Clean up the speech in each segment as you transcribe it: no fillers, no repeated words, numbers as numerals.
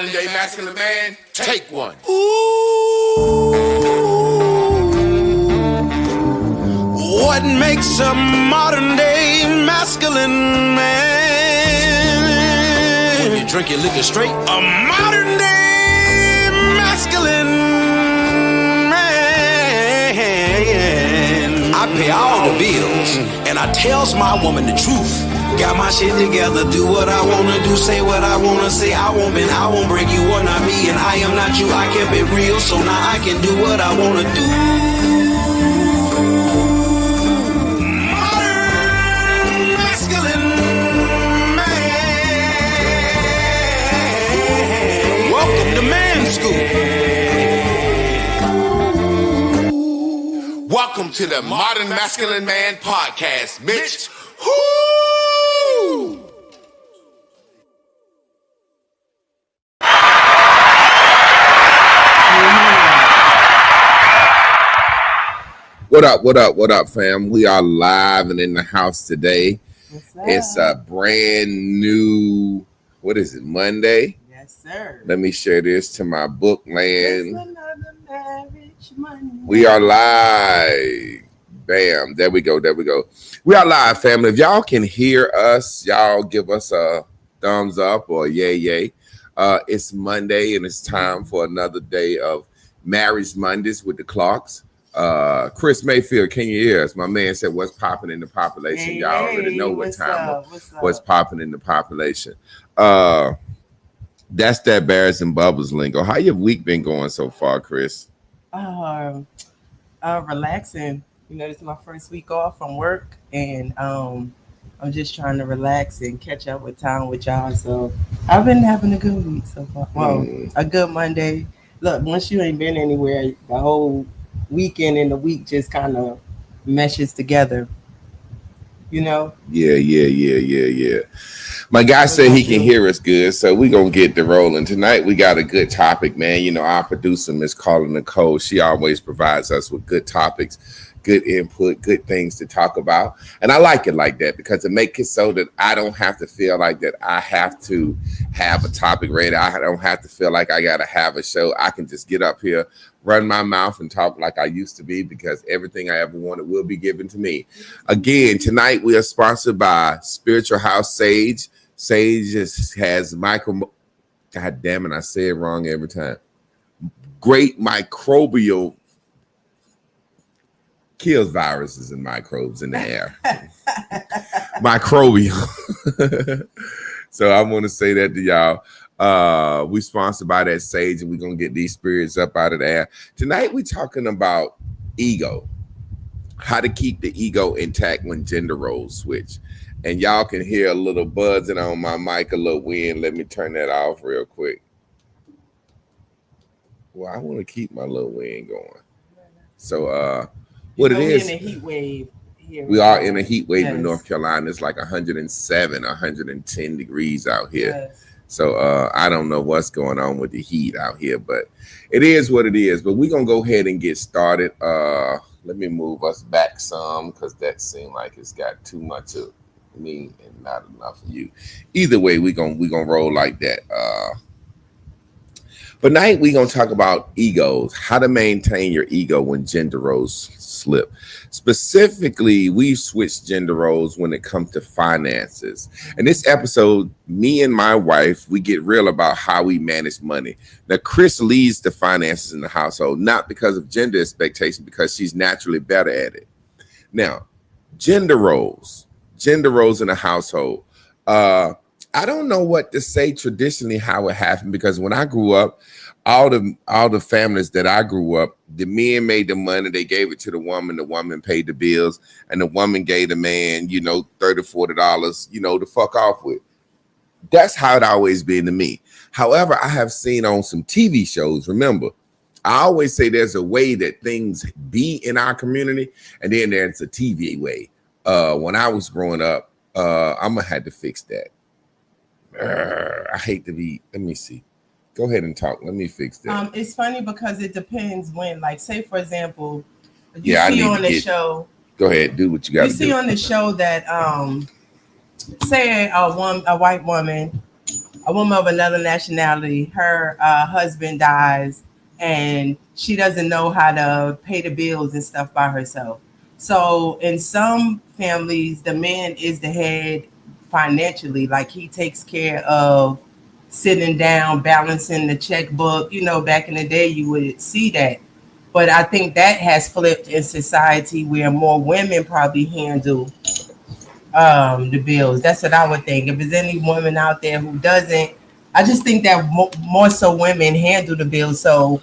Modern day masculine man, take one. What makes a modern day masculine man? When you drink your liquor straight. A modern day masculine man. I pay all the bills and I tells my woman the truth. Got my shit together, do what I wanna do, say what I wanna say. I won't break you, or not me, and I am not you. I kept it real, so now I can do what I wanna do. Modern masculine man. Welcome to Man School. Welcome to the Modern Masculine Man Podcast, Mitch. Woo! What up, fam? We are live and in the house today. It's a brand new, what is it, Monday? Yes, sir. Let me share this to my book land. Monday. We are live. Bam. There we go. We are live, family. If y'all can hear us, y'all give us a thumbs up or yay. It's Monday and it's time for another day of Marriage Mondays with the Clarks. Chris Mayfield, can you hear us? My man said, what's popping in the population? Hey, y'all already know what time what's popping in the population. That's that Bears and Bubbles lingo. How your week been going so far, Chris? Relaxing. You know, this is my first week off from work, and I'm just trying to relax and catch up with time with y'all. So I've been having a good week so far. Well, a good Monday. Look, once you ain't been anywhere, the whole weekend and the week just kind of meshes together. You know? Yeah. My guy said he can hear us good, so we're going to get the rolling. Tonight, we got a good topic, man. You know, our producer, Miss Carla Nicole, she always provides us with good topics, good input, good things to talk about. And I like it like that because it makes it so that I don't have to feel like that I have to have a topic ready. I don't have to feel like I got to have a show. I can just get up here, run my mouth and talk like I used to be because everything I ever wanted will be given to me. Again, tonight we are sponsored by Spiritual House Sage. Sage has God damn it, I say it wrong every time. Great microbial, kills viruses and microbes in the air. Microbial. So I want to say that to y'all. We sponsored by that Sage, and we're gonna get these spirits up out of the air. Tonight we're talking about ego, how to keep the ego intact when gender roles switch. And y'all can hear a little buzzing on my mic, a little wind. Let me turn that off real quick. Well, I want to keep my little wind going. So what it is, in a heat wave here. We are in a heat wave in Yes. North Carolina. It's like 107, 110 degrees out here. Yes. So I don't know what's going on with the heat out here, but it is what it is. But we're going to go ahead and get started. Let me move us back some because that seemed like it's got too much of me and not enough of you. Either way, we're gonna roll like that. But tonight we're gonna talk about egos, how to maintain your ego when gender roles slip. Specifically, we've switched gender roles when it comes to finances. In this episode, me and my wife, we get real about how we manage money. Now, Chris leads the finances in the household, not because of gender expectation, because she's naturally better at it. Now, gender roles in the household. I don't know what to say traditionally how it happened, because when I grew up, all the families that I grew up, the men made the money, they gave it to the woman paid the bills, and the woman gave the man, $30, $40, to fuck off with. That's how it always been to me. However, I have seen on some TV shows, remember, I always say there's a way that things be in our community, and then there's a TV way. When I was growing up, I'm gonna have to fix that. I hate to be, let me see. Go ahead and talk. Let me fix that. It's funny because it depends when, like, say for example, you see on the show. Go ahead, do what you got to do. You see on the show that say a white woman a woman of another nationality, her husband dies, and she doesn't know how to pay the bills and stuff by herself. So in some families, the man is the head financially, like he takes care of sitting down, balancing the checkbook. You know, back in the day, you would see that. But I think that has flipped in society where more women probably handle the bills. That's what I would think. If there's any woman out there who doesn't, I just think that more so women handle the bills. So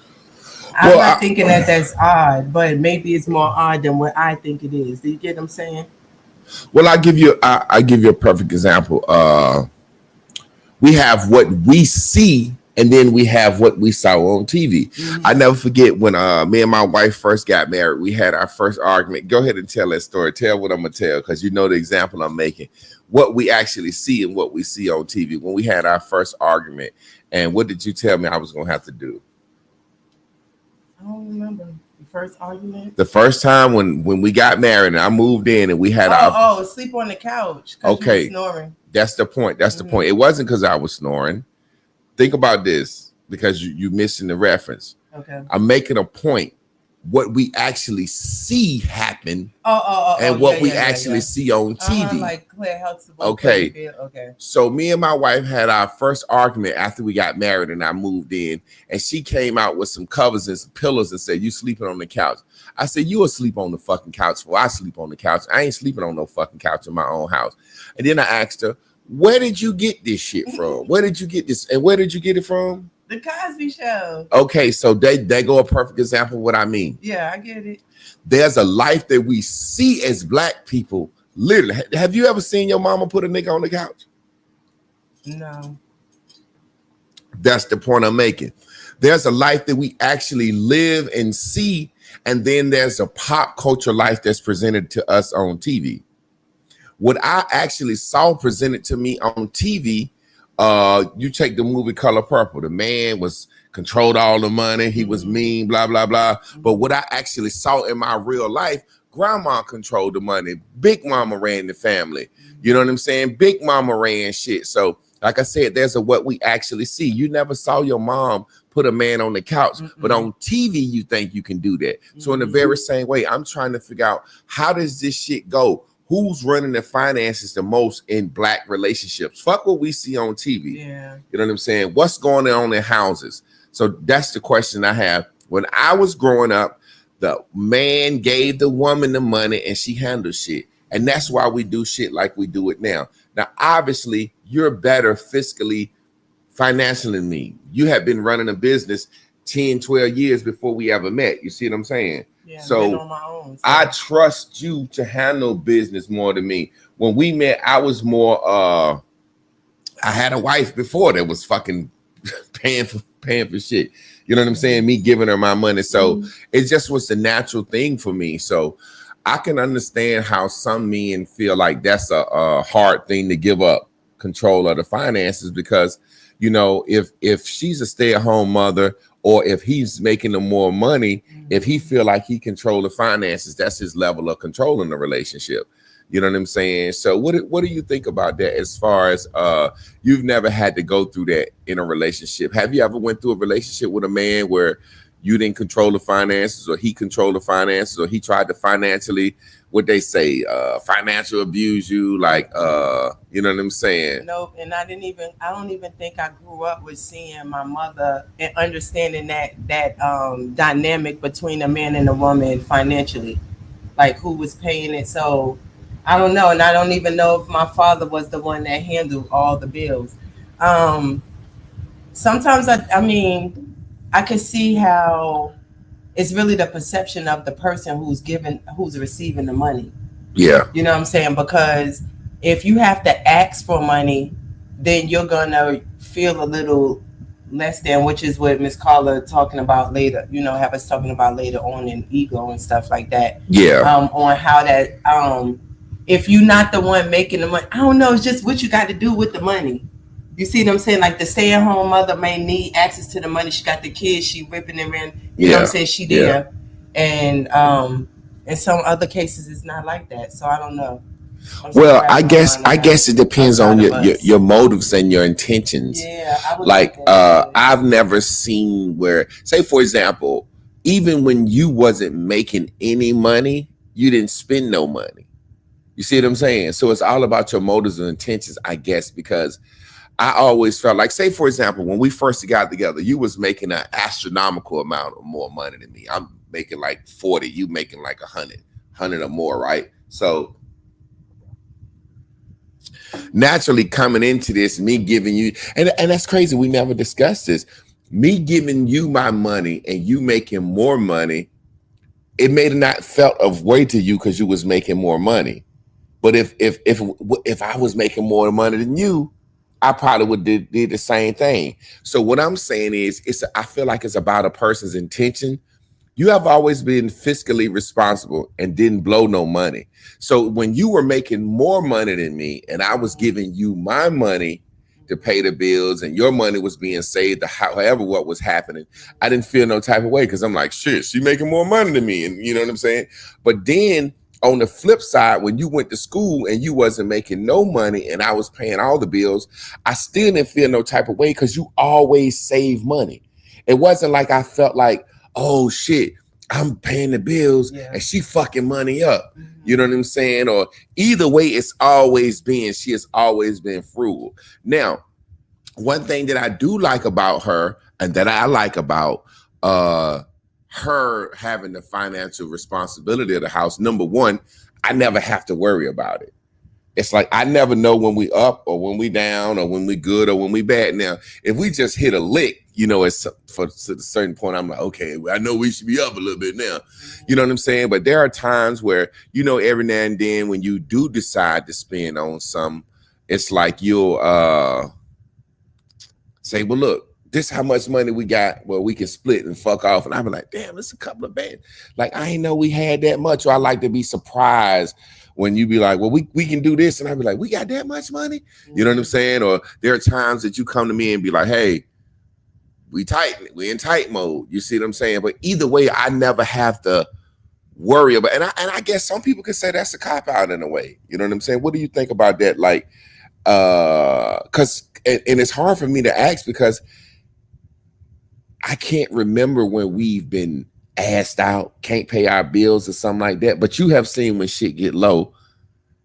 I'm not thinking that that's odd, but maybe it's more odd than what I think it is. Do you get what I'm saying? Well, I give you a perfect example. We have what we see, and then we have what we saw on TV. Mm-hmm. I never forget when me and my wife first got married. We had our first argument. Go ahead and tell that story. Tell what I'm gonna tell, because you know the example I'm making. What we actually see and what we see on TV. When we had our first argument, and what did you tell me I was gonna have to do? I don't remember the first argument. The first time when we got married and I moved in and we had sleep on the couch. Okay, snoring. That's the point. That's the point. It wasn't because I was snoring. Think about this, because you missing the reference. Okay, I'm making a point. What we actually see happen, and what we actually see on TV. Like Claire Huxtable. Okay. So me and my wife had our first argument after we got married and I moved in, and she came out with some covers and some pillows and said, "You sleeping on the couch?" I said, "You will sleep on the fucking couch before I sleep on the couch. I ain't sleeping on no fucking couch in my own house." And then I asked her, "Where did you get this shit from? Where did you get this? And where did you get it from?" The Cosby Show. Okay, so they go a perfect example of what I mean. Yeah, I get it. There's a life that we see as black people. Literally, have you ever seen your mama put a nigga on the couch? No. That's the point I'm making. There's a life that we actually live and see, and then there's a pop culture life that's presented to us on TV. What I actually saw presented to me on TV, you take the movie Color Purple. The man was controlled all the money. He was mean, blah, blah, blah. But what I actually saw in my real life, grandma controlled the money. Big mama ran the family. You know what I'm saying? Big mama ran shit. So like I said, there's what we actually see. You never saw your mom put a man on the couch, but on TV, you think you can do that. So in the very same way, I'm trying to figure out, how does this shit go? Who's running the finances the most in black relationships? Fuck what we see on TV. Yeah. You know what I'm saying? What's going on in houses? So that's the question I have. When I was growing up, the man gave the woman the money and she handled shit. And that's why we do shit like we do it now. Now, obviously, you're better fiscally, financially than me. You have been running a business 10, 12 years before we ever met. You see what I'm saying? Yeah, so on my own, so I trust you to handle business more than me. When we met, I was more I had a wife before that was fucking paying for shit. You know what I'm saying? Me giving her my money. So it just was the natural thing for me. So I can understand how some men feel like that's a hard thing to give up control of the finances, because, you know, if she's a stay-at-home mother, or if he's making them more money, if he feel like he control the finances, that's his level of control in the relationship. You know what I'm saying? So what do you think about that, as far as you've never had to go through that in a relationship? Have you ever went through a relationship with a man where you didn't control the finances, or he controlled the finances, or he tried to financially, what they say, financial abuse you, like, you know what I'm saying? No, and I don't even think I grew up with seeing my mother and understanding that dynamic between a man and a woman financially, like who was paying it. So I don't know, and I don't even know if my father was the one that handled all the bills. Sometimes I can see how it's really the perception of the person who's receiving the money. Yeah. You know what I'm saying? Because if you have to ask for money, then you're gonna feel a little less than, which is what Miss Carla talking about later, you know, have us talking about later on in ego and stuff like that. Yeah. On how that if you're not the one making the money, I don't know, it's just what you got to do with the money. You see what I'm saying? Like the stay-at-home mother may need access to the money. She got the kids. She ripping them in. You know what I'm saying? She there. And in some other cases, it's not like that. So I don't know. Well, I guess it depends on your motives and your intentions. Yeah, I would like I've never seen where, say for example, even when you wasn't making any money, you didn't spend no money. You see what I'm saying? So it's all about your motives and intentions, I guess, because I always felt like, say for example, when we first got together, you was making an astronomical amount of more money than me. I'm making like 40, you making like 100 or more, right? So naturally coming into this, me giving you, and that's crazy, we never discussed this, me giving you my money and you making more money, it may have not felt of way to you because you was making more money. But if I was making more money than you, I probably would did the same thing. So what I'm saying is, I feel like it's about a person's intention. You have always been fiscally responsible and didn't blow no money. So when you were making more money than me and I was giving you my money to pay the bills and your money was being saved, however what was happening, I didn't feel no type of way because I'm like, shit, she making more money than me. And you know what I'm saying? But then on the flip side, when you went to school and you wasn't making no money and I was paying all the bills, I still didn't feel no type of way because you always save money. It wasn't like I felt like, oh shit, I'm paying the bills and she fucking money up. You know what I'm saying? Or either way, it's always been, she has always been frugal. Now, one thing that I do like about her and that I like about her having the financial responsibility of the house, number one, I never have to worry about it. It's like I never know when we up or when we down or when we good or when we bad. Now, if we just hit a lick, you know, it's for a certain point, I'm like, okay, I know we should be up a little bit now. You know what I'm saying? But there are times where, you know, every now and then when you do decide to spend on some, it's like you'll say, well, look, this is how much money we got where we can split and fuck off. And I'll be like, damn, it's a couple of bands. Like, I ain't know we had that much. Or I like to be surprised when you be like, well, we can do this. And I'll be like, we got that much money? You know what I'm saying? Or there are times that you come to me and be like, hey, we in tight mode. You see what I'm saying? But either way, I never have to worry about it. And I guess some people could say that's a cop-out in a way. You know what I'm saying? What do you think about that? Like, because it's hard for me to ask because I can't remember when we've been asked out, can't pay our bills or something like that. But you have seen when shit get low.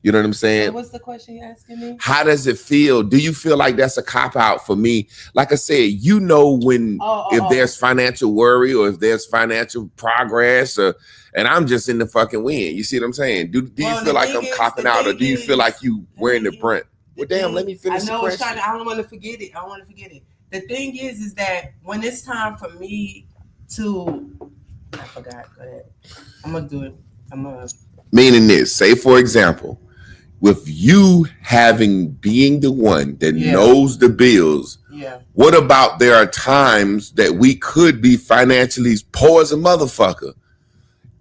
You know what I'm saying? So what's the question you're asking me? How does it feel? Do you feel like that's a cop-out for me? Like I said, you know when if there's financial worry or if there's financial progress and I'm just in the fucking win. You see what I'm saying? Do you feel like I'm copping out or do you feel like you wearing the brunt? Well, damn, let me finish the question. I don't want to forget it. The thing is that when it's time for me to, I forgot. Go ahead. I'm gonna do it. Meaning this. Say for example, with you being the one that knows the bills. Yeah. What about there are times that we could be financially poor as a motherfucker,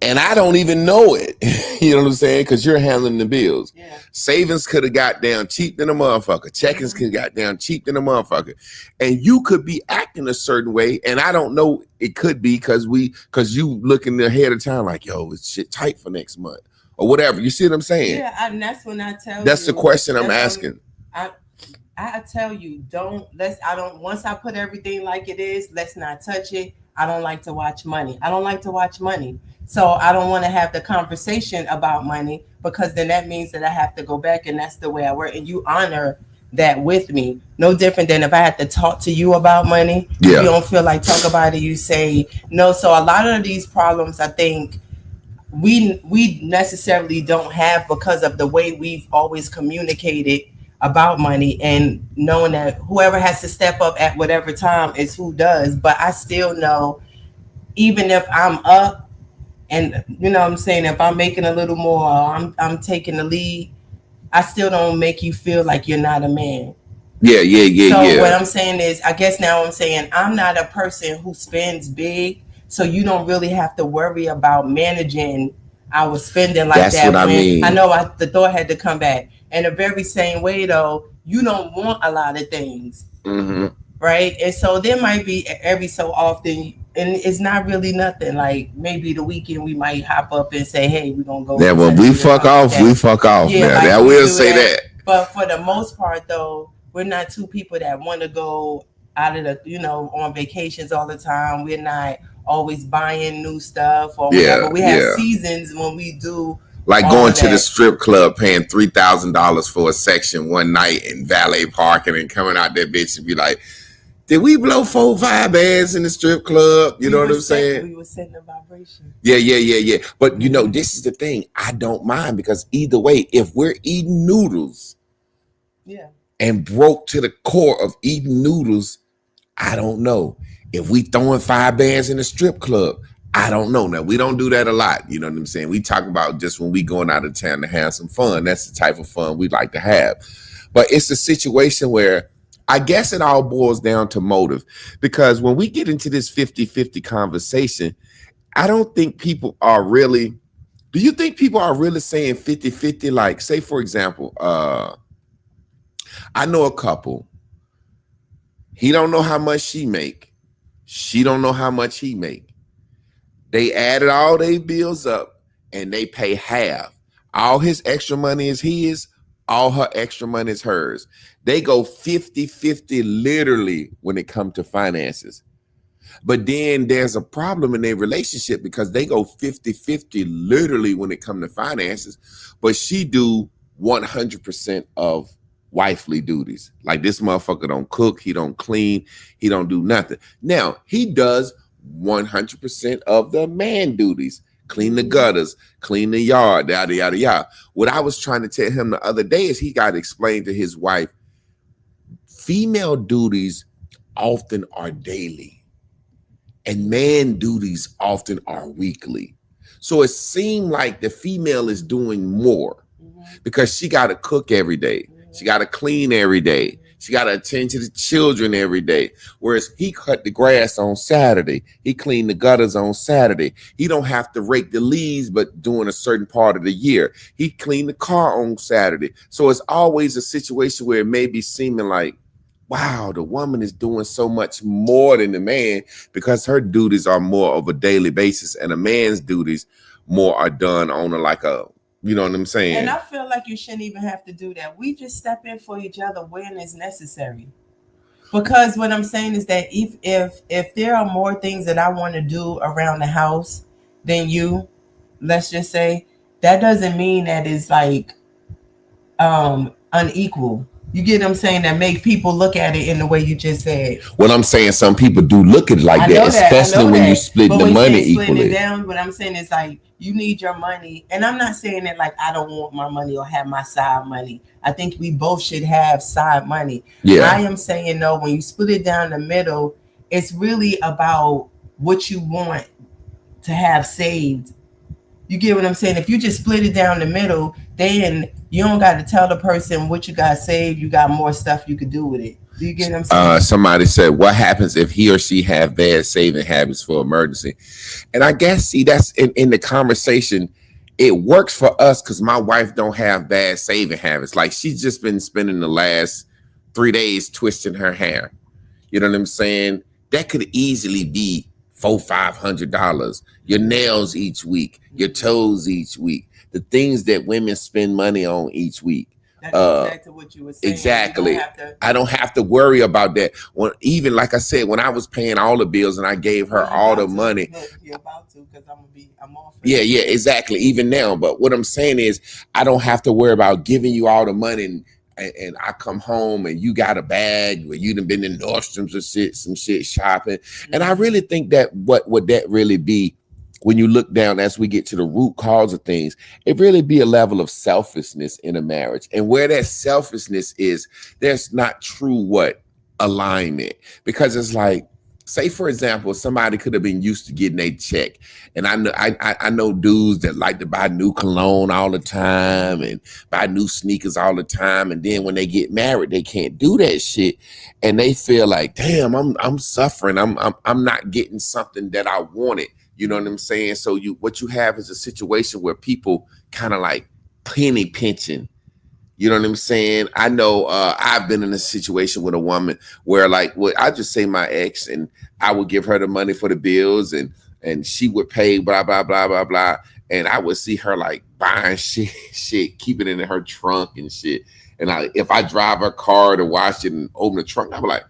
and I don't even know it. You know what I'm saying? Because you're handling the bills. Yeah. Savings could have got down cheap than a motherfucker. Checkings could have got down cheap than a motherfucker. And you could be acting a certain way. And I don't know, it could be because you looking ahead of time like, yo, it's shit tight for next month or whatever. You see what I'm saying? Yeah, and that's when I tell you. That's the question I'm asking. I tell you, once I put everything like it is, let's not touch it. I don't like to watch money. So I don't want to have the conversation about money because then that means that I have to go back and that's the way I work. And you honor that with me. No different than if I had to talk to you about money. Yeah. You don't feel like talk about it. You say no. So a lot of these problems, I think we necessarily don't have because of the way we've always communicated about money and knowing that whoever has to step up at whatever time is who does. But I still know even if I'm up, and you know what I'm saying, if I'm making a little more, I'm taking the lead, I still don't make you feel like you're not a man. Yeah. So what I'm saying is, I guess now I'm saying I'm not a person who spends big, so you don't really have to worry about managing our spending like That's that. What I mean. I know the thought had to come back. In the very same way though, you don't want a lot of things. Mm-hmm. Right? And so there might be every so often, and it's not really nothing. Like maybe the weekend we might hop up and say, "Hey, we're gonna go." Yeah, when we fuck off, we fuck off. Yeah, Now like that we will do say that. But for the most part, though, we're not two people that want to go out of the, on vacations all the time. We're not always buying new stuff or whatever. We have seasons when we do. Like going to the strip club, paying $3,000 for a section one night and valet parking, and coming out that bitch and be like, "Did we blow 4-5 bands in the strip club?" You know what I'm saying? We were setting a vibration. Yeah. But this is the thing. I don't mind, because either way, if we're eating noodles, and broke to the core of eating noodles, I don't know. If we throwing 5 bands in the strip club, I don't know. Now, we don't do that a lot. You know what I'm saying? We talk about just when we going out of town to have some fun. That's the type of fun we like to have. But it's a situation where I guess it all boils down to motive, because when we get into this 50-50 conversation, I don't think people are really, do you think people are really saying 50-50? Like, say, for example, I know a couple. He don't know how much she make. She don't know how much he make. They added all their bills up and they pay half. All his extra money is his. All her extra money is hers. They go 50-50 literally when it comes to finances. But then there's a problem in their relationship, because they go 50-50 literally when it comes to finances, but she do 100% of wifely duties. Like, this motherfucker don't cook, he don't clean, he don't do nothing. Now, he does 100% of the man duties. Clean the gutters, clean the yard, yada, yada, yada. What I was trying to tell him the other day is he got to explain to his wife, female duties often are daily and man duties often are weekly. So it seemed like the female is doing more because she got to cook every day. She got to clean every day. She got to attend to the children every day. Whereas he cut the grass on Saturday. He cleaned the gutters on Saturday. He don't have to rake the leaves, but during a certain part of the year. He cleaned the car on Saturday. So it's always a situation where it may be seeming like, wow, the woman is doing so much more than the man, because her duties are more of a daily basis, and a man's duties more are done on you know what I'm saying? And I feel like you shouldn't even have to do that. We just step in for each other when it's necessary. Because what I'm saying is that if there are more things that I want to do around the house than you, let's just say, that doesn't mean that it's like unequal. You get what I'm saying? That make people look at it in the way you just said. Well, I'm saying some people do look at it like that, especially when you split the money equally. It down, what I'm saying is like, you need your money. And I'm not saying that like I don't want my money or have my side money. I think we both should have side money. Yeah. I am saying, no, when you split it down the middle, it's really about what you want to have saved. You get what I'm saying? If you just split it down the middle, then you don't got to tell the person what you got saved. You got more stuff you could do with it. Do you get what I'm saying? Somebody said, what happens if he or she have bad saving habits for emergency? And I guess, see, that's in the conversation. It works for us because my wife don't have bad saving habits. Like, she's just been spending the last 3 days twisting her hair. You know what I'm saying? That could easily be $400-500. Your nails each week, your toes each week, the things that women spend money on each week. That's exactly what you were saying. Exactly. I don't have to worry about that. When, even like I said, when I was paying all the bills and I gave her all the money. You're about to, because I'm off. Yeah, exactly. Even now. But what I'm saying is, I don't have to worry about giving you all the money and I come home and you got a bag where you done been in Nordstrom's or some shit shopping. Mm-hmm. And I really think that what would that really be, when you look down as we get to the root cause of things, it really be a level of selfishness in a marriage. And where that selfishness is, there's not true alignment. Because it's like, say, for example, somebody could have been used to getting a check. And I know dudes that like to buy new cologne all the time and buy new sneakers all the time. And then when they get married, they can't do that shit. And they feel like, damn, I'm suffering. I'm not getting something that I wanted. You know what I'm saying? So what you have is a situation where people kind of like penny pinching You know what I'm saying? I know I've been in a situation with a woman where, like, I just say my ex, and I would give her the money for the bills, and she would pay, blah blah blah blah blah, and I would see her like buying shit, keeping it in her trunk and shit. And if I drive her car to wash it and open the trunk, I'm like,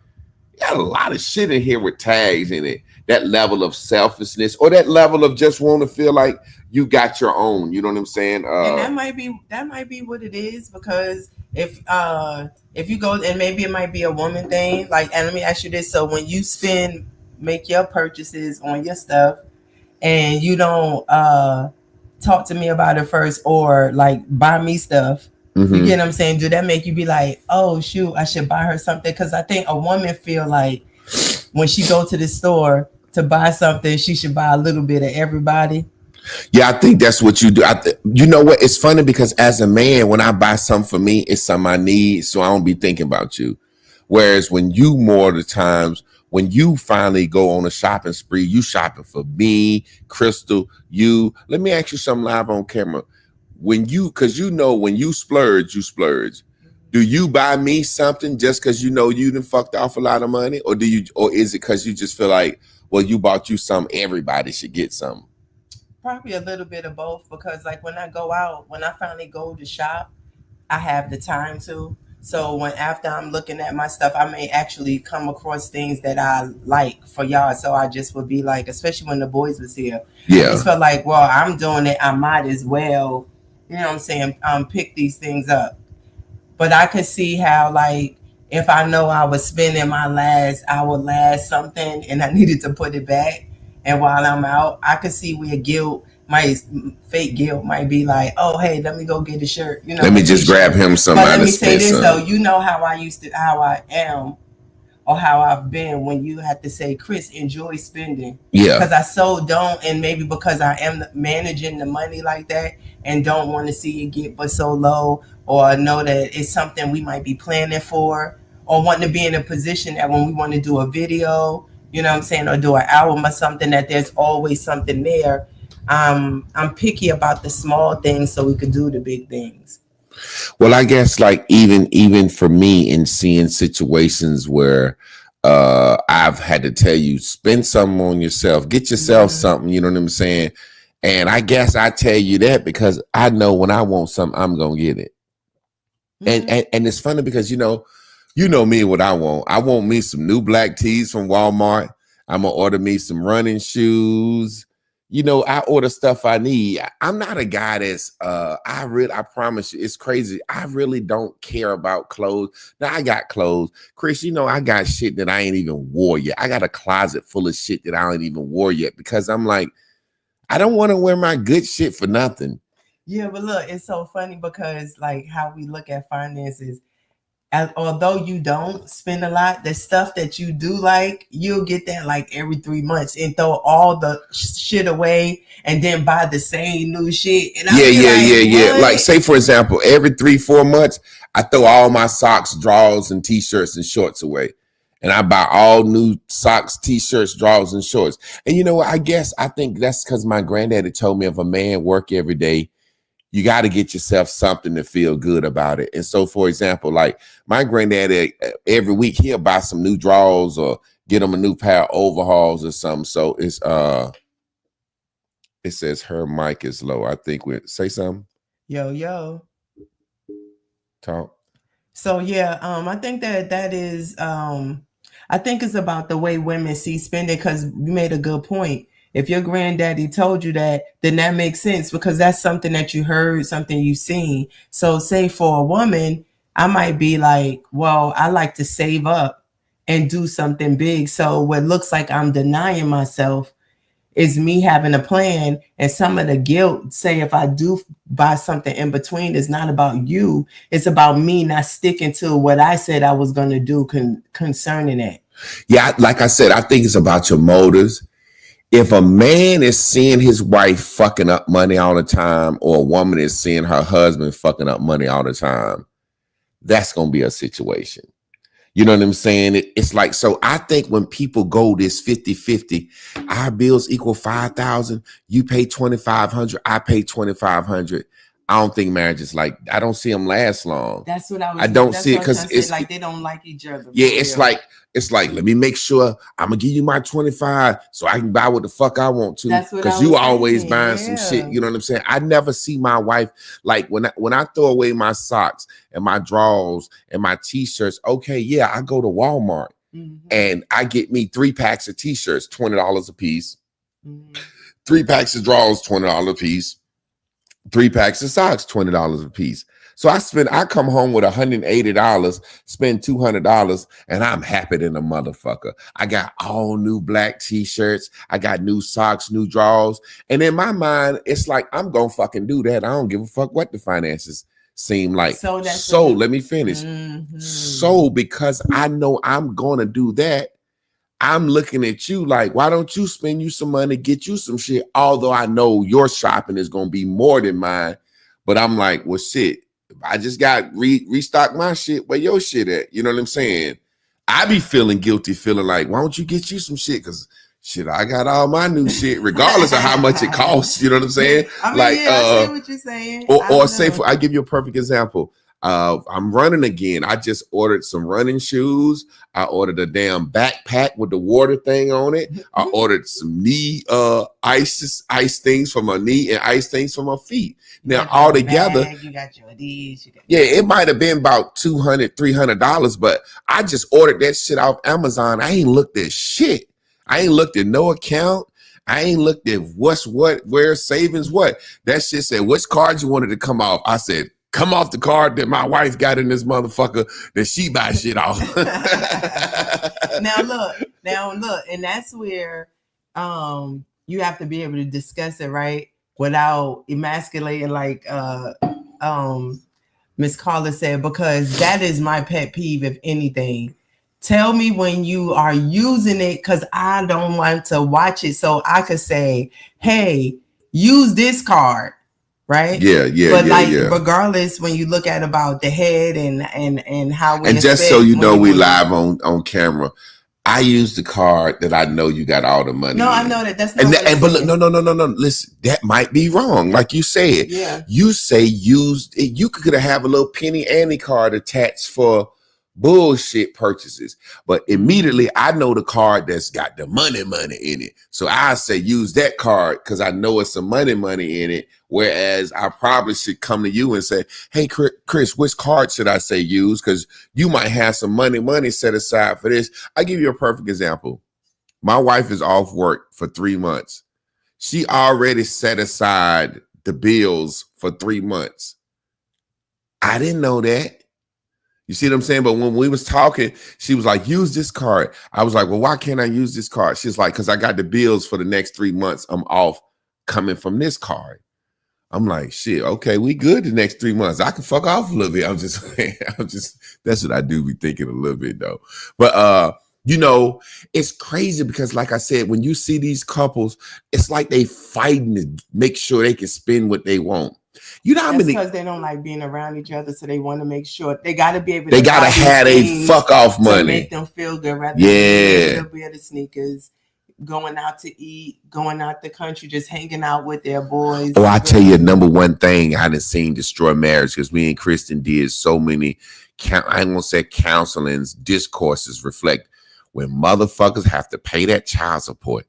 you got a lot of shit in here with tags in it. That level of selfishness, or that level of just want to feel like you got your own. You know what I'm saying? And that might be what it is, because if you go, and maybe it might be a woman thing. Like, and let me ask you this: so when you make your purchases on your stuff, and you don't talk to me about it first, or like buy me stuff. You get what I'm saying? Do that make you be like, oh shoot, I should buy her something? Because I think a woman feel like when she go to the store to buy something, she should buy a little bit of everybody. Yeah, I think that's what you do. You know what? It's funny because as a man, when I buy something for me, it's something I need, so I don't be thinking about you. Whereas when you, more of the times, when you finally go on a shopping spree, you shopping for me, Crystal, you. Let me ask you something live on camera. Because when you splurge, you splurge. Do you buy me something just because you know you done fucked off a lot of money, or is it because you just feel like, well, you bought you something, everybody should get something? Probably a little bit of both, because like when I go out, when I finally go to shop, I have the time to. So after I'm looking at my stuff, I may actually come across things that I like for y'all. So I just would be like, especially when the boys was here, I just felt like, well, I'm doing it, I might as well, you know what I'm saying, pick these things up. But I could see how, like, if I know I was spending our last something and I needed to put it back, and while I'm out, I could see where fake guilt might be like, oh, hey, let me go get a shirt. You know, let me just grab him some. But let me say this though, you know how I am, or how I've been when you have to say, Chris, enjoy spending. Yeah. Because I so don't, and maybe because I am managing the money like that and don't want to see it get but so low, or know that it's something we might be planning for, or wanting to be in a position that when we want to do a video, you know what I'm saying, or do an album or something, that there's always something there. I'm picky about the small things so we could do the big things. Well, I guess like even for me, in seeing situations where I've had to tell you, spend something on yourself, get yourself something, you know what I'm saying? And I guess I tell you that because I know when I want something, I'm gonna get it. And it's funny because you know me, what I want. I want me some new black tees from Walmart. I'm gonna order me some running shoes. You know, I order stuff I need. I'm not a guy that's I promise you, it's crazy. I really don't care about clothes. Now I got clothes. Chris, you know, I got shit that I ain't even wore yet. I got a closet full of shit that I ain't even wore yet because I'm like, I don't want to wear my good shit for nothing. Yeah, but look, it's so funny because like how we look at finances, although you don't spend a lot, the stuff that you do like, you'll get that like every 3 months and throw all the shit away and then buy the same new shit. And yeah. Like say for example, every 3-4 months, I throw all my socks, drawers, and t-shirts and shorts away. And I buy all new socks, t-shirts, drawers, and shorts. And you know what? I think that's because my granddaddy told me if a man work every day, you got to get yourself something to feel good about it. And so, for example, like my granddaddy, every week he'll buy some new drawers or get him a new pair of overalls or something. So it says her mic is low. I think we say something. Yo. Talk. So yeah, I think that is I think it's about the way women see spending, because you made a good point. If your granddaddy told you that, then that makes sense because that's something that you heard, something you've seen. So say for a woman, I might be like, well, I like to save up and do something big. So what looks like I'm denying myself is me having a plan. And some of the guilt, say if I do buy something in between, is not about you. It's about me not sticking to what I said I was going to do concerning it. Yeah, like I said, I think it's about your motives. If a man is seeing his wife fucking up money all the time, or a woman is seeing her husband fucking up money all the time, that's going to be a situation. You know what I'm saying? It's like, so I think when people go this 50-50, our bills equal $5,000, you pay $2,500, I pay $2,500. I don't think marriage is like, I don't see them last long. That's what I was. I don't that's see it what I was because trying to say, it's like they don't like each other. yeah, for it's real. like, let me make sure I'm gonna give you my 25 so I can buy what the fuck I want to. That's what I Because you was always saying, buying some yeah. shit. You know what I'm saying? I never see my wife like when I throw away my socks and my drawers and my t-shirts. Okay, yeah, I go to Walmart and I get me 3 packs of t-shirts, $20 a piece. 3 packs of drawers, $20 a piece. 3 packs of socks, $20 a piece. So I come home with $180, spend $200, and I'm happy than a motherfucker. I got all new black t-shirts. I got new socks, new drawers. And in my mind, it's like, I'm going to fucking do that. I don't give a fuck what the finances seem like. So let me finish. So because I know I'm going to do that, I'm looking at you like, why don't you spend you some money, get you some shit? Although I know your shopping is going to be more than mine. But I'm like, well, shit, if I just got restock my shit, where your shit at? You know what I'm saying? I be feeling guilty, feeling like, why don't you get you some shit? Because shit, I got all my new shit, regardless of how much it costs. You know what I'm saying? I mean, like, I see what you're saying. Or say, I give you a perfect example. I'm running again. I just ordered some running shoes. I ordered a damn backpack with the water thing on it. I ordered some knee ice things for my knee and ice things for my feet. Now all together, you got your D's. Yeah, it might have been about $200, $300, but I just ordered that shit off Amazon. I ain't looked at shit. I ain't looked at no account. I ain't looked at what's what, where savings, what. That shit said, which card you wanted to come off? I said, come off the card that my wife got in this motherfucker that she buy shit off. Now look, and that's where you have to be able to discuss it, right? Without emasculating, like Miss Carla said, because that is my pet peeve, if anything. Tell me when you are using it, because I don't want to watch it, so I could say, hey, use this card. Right. But regardless, when you look at about the head and how we, and just so you know, we live on camera. I use the card that I know you got all the money. No, in. I know that. That's not. But look, no. Listen, that might be wrong. Like you said, you say used. You could have a little penny ante card attached for bullshit purchases, but immediately I know the card that's got the money in it, so I say use that card because I know it's some money in it, whereas I probably should come to you and say, hey Chris, which card should I say use, because you might have some money set aside for this. I give you a perfect example. My wife is off work for 3 months. She already set aside the bills for 3 months. I didn't know that. You see what I'm saying? But when we was talking, she was like, use this card. I was like, well, why can't I use this card? She's like, because I got the bills for the next 3 months. I'm off coming from this card. I'm like, shit, okay, we good the next 3 months. I can fuck off a little bit. I'm just, that's what I do be thinking a little bit though. But, you know, it's crazy because like I said, when you see these couples, it's like they fighting to make sure they can spend what they want. You know how many? Because they don't like being around each other, so they want to make sure they got to be able. They got to have a fuck off money to make them feel good. Rather than a pair of sneakers, going out to eat, going out the country, just hanging out with their boys. Oh, I tell you, number one thing I done seen destroy marriage, because me and Kristen did so many. I ain't gonna say counselings, discourses reflect when motherfuckers have to pay that child support.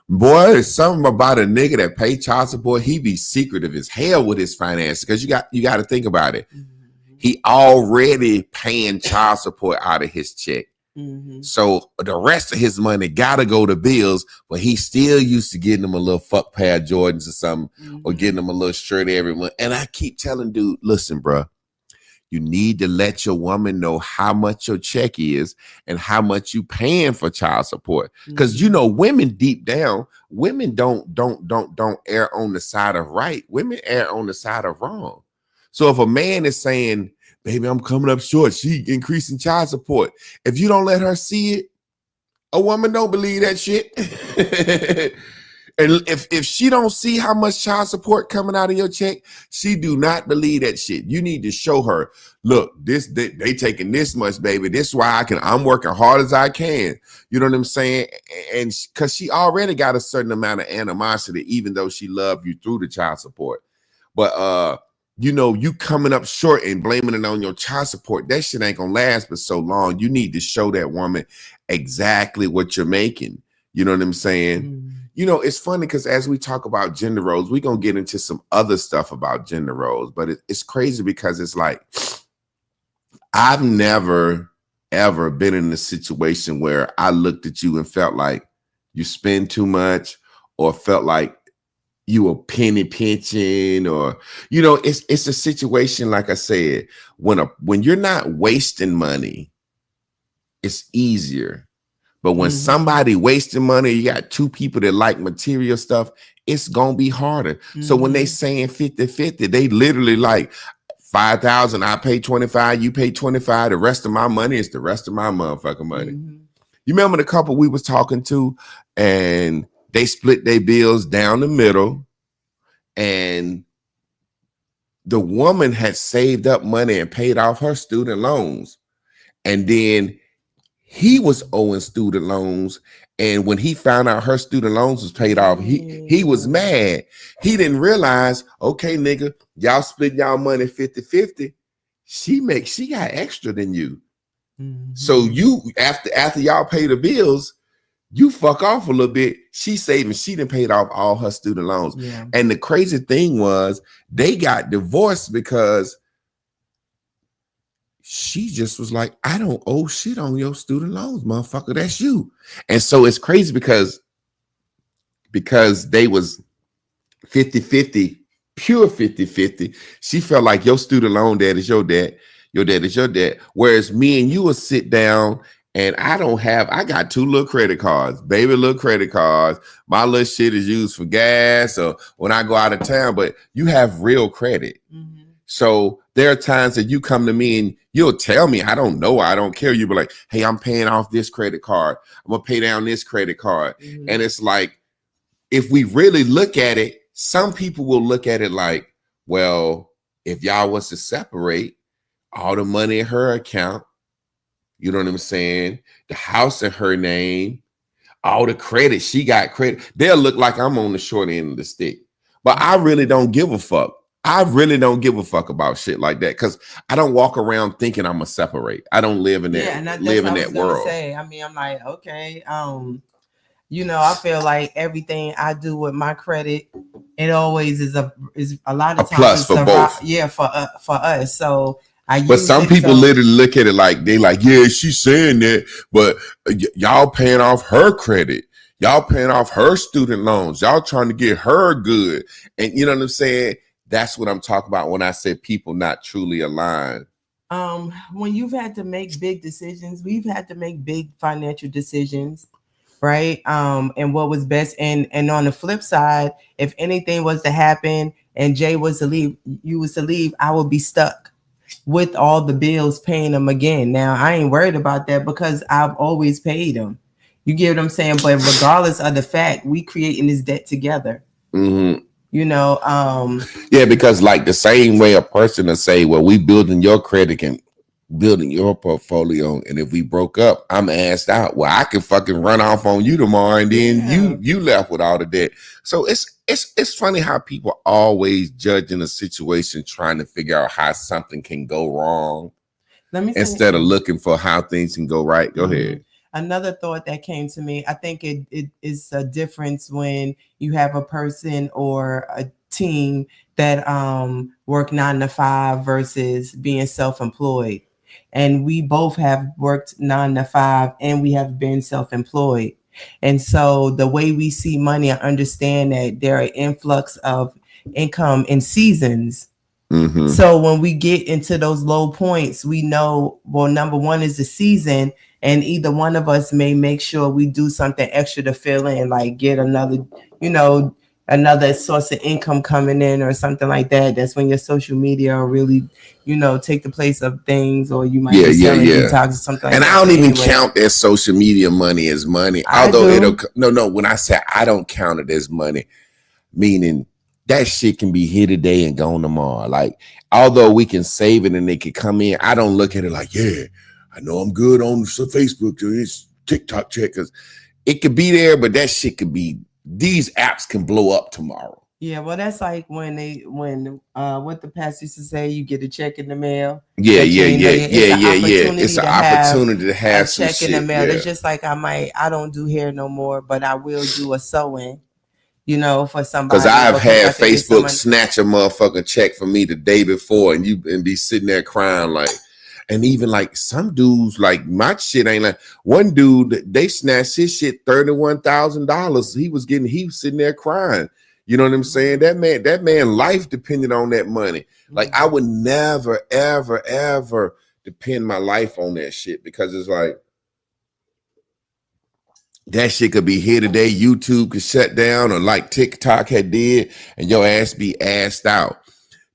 Boy, there's something about a nigga that pay child support. He be secretive as hell with his finances, because you got to think about it. He already paying child support out of his check. So the rest of his money gotta go to bills, but he still used to getting them a little fuck pair of Jordans or something, or getting them a little shirt every month. And I keep telling dude, listen, bro, you need to let your woman know how much your check is and how much you paying for child support. Because you know, women deep down, women don't err on the side of right. Women err on the side of wrong. So if a man is saying, baby, I'm coming up short, she increasing child support, if you don't let her see it, a woman don't believe that shit. And if she don't see how much child support coming out of your check, she do not believe that shit. You need to show her, look, they taking this much, baby. This is why I'm working hard as I can. You know what I'm saying? And because she already got a certain amount of animosity, even though she loved you through the child support. But you coming up short and blaming it on your child support, that shit ain't gonna last but so long. You need to show that woman exactly what you're making. You know what I'm saying? Mm-hmm. It's funny because as we talk about gender roles, we're gonna get into some other stuff about gender roles, but it's crazy because it's like I've never ever been in a situation where I looked at you and felt like you spend too much, or felt like you were penny pinching, or it's a situation, like I said, when you're not wasting money, it's easier. But when Mm-hmm. somebody wasting money, you got two people that like material stuff, it's gonna be harder. Mm-hmm. So when they saying 50-50, they literally like 5,000, I pay 25, you pay 25. The rest of my money is the rest of my motherfucking money. Mm-hmm. You remember the couple we was talking to, and they split their bills down the middle, and the woman had saved up money and paid off her student loans. And then he was owing student loans. And when he found out her student loans was paid off, he was mad. He didn't realize, okay, nigga, y'all split y'all money 50-50. She got extra than you. Mm-hmm. So you, after y'all pay the bills, you fuck off a little bit. She's saving. She done paid off all her student loans. Yeah. And the crazy thing was they got divorced because she just was like, I don't owe shit on your student loans, motherfucker. That's you. And so it's crazy because they was 50-50, pure 50-50. She felt like your student loan debt is your debt. Your debt is your debt. Whereas me and you will sit down, and I got two little credit cards, baby little credit cards. My little shit is used for gas or when I go out of town, but you have real credit. Mm-hmm. So there are times that you come to me and you'll tell me, I don't know, I don't care. You be like, hey, I'm paying off this credit card. I'm going to pay down this credit card. Mm-hmm. And it's like, if we really look at it, some people will look at it like, well, if y'all was to separate all the money in her account, you know what I'm saying? The house in her name, all the credit, she got credit. They'll look like I'm on the short end of the stick. But I really don't give a fuck. I really don't give a fuck about shit like that because I don't walk around thinking I'm gonna separate. I don't live in that, world. I mean, I'm like, okay, I feel like everything I do with my credit, it always is a lot of times plus for both. For us. So but some people literally look at it like they like, yeah, she's saying that, but y'all paying off her credit. Y'all paying off her student loans. Y'all trying to get her good. And you know what I'm saying? That's what I'm talking about when I say people not truly aligned. When you've had to make big decisions, we've had to make big financial decisions, right? And what was best. And on the flip side, if anything was to happen and Jay was to leave, you was to leave, I would be stuck with all the bills, paying them again. Now, I ain't worried about that because I've always paid them. You get what I'm saying? But regardless of the fact, we creating this debt together. Mm-hmm. Yeah, because like the same way a person will say, well, we building your credit and building your portfolio, and if we broke up, I'm asked out. Well, I can fucking run off on you tomorrow, and then you left with all the debt. So it's funny how people always judge in a situation trying to figure out how something can go wrong instead of looking for how things can go right. Go ahead. Another thought that came to me, I think it is a difference when you have a person or a team that work 9 to 5 versus being self-employed. And we both have worked 9 to 5 and we have been self-employed. And so the way we see money, I understand that there are influx of income in seasons. Mm-hmm. So when we get into those low points, we know, well, number one is the season, and either one of us may make sure we do something extra to fill in, like get another source of income coming in or something like that. That's when your social media will really, take the place of things, or you might be selling detox or something like that. And I don't even count that social media money as money. When I say I don't count it as money, meaning that shit can be here today and gone tomorrow. Like, although we can save it and they can come in, I don't look at it like, yeah, I know I'm good on Facebook or this TikTok check, because it could be there, but that shit could be, these apps can blow up tomorrow. Yeah, well, that's like when what the pastor used to say, you get a check in the mail. Yeah, That you yeah, ain't know yeah, yet. yeah, It's an yeah, yeah. It's opportunity an to have opportunity to a have some check in the shit. mail. Yeah. It's just like I don't do hair no more, but I will do a sewing, for Cause somebody I've because had I think it's Facebook someone. snatch a motherfucking check from me the day before, and you and be sitting there crying like, and even like some dudes like my shit ain't like one dude they snatched his shit $31,000. He was sitting there crying. You know what I'm saying? That man life depended on that money. Like I would never, ever, ever depend my life on that shit because it's like that shit could be here today. YouTube could shut down, or like TikTok had did, and your ass be assed out.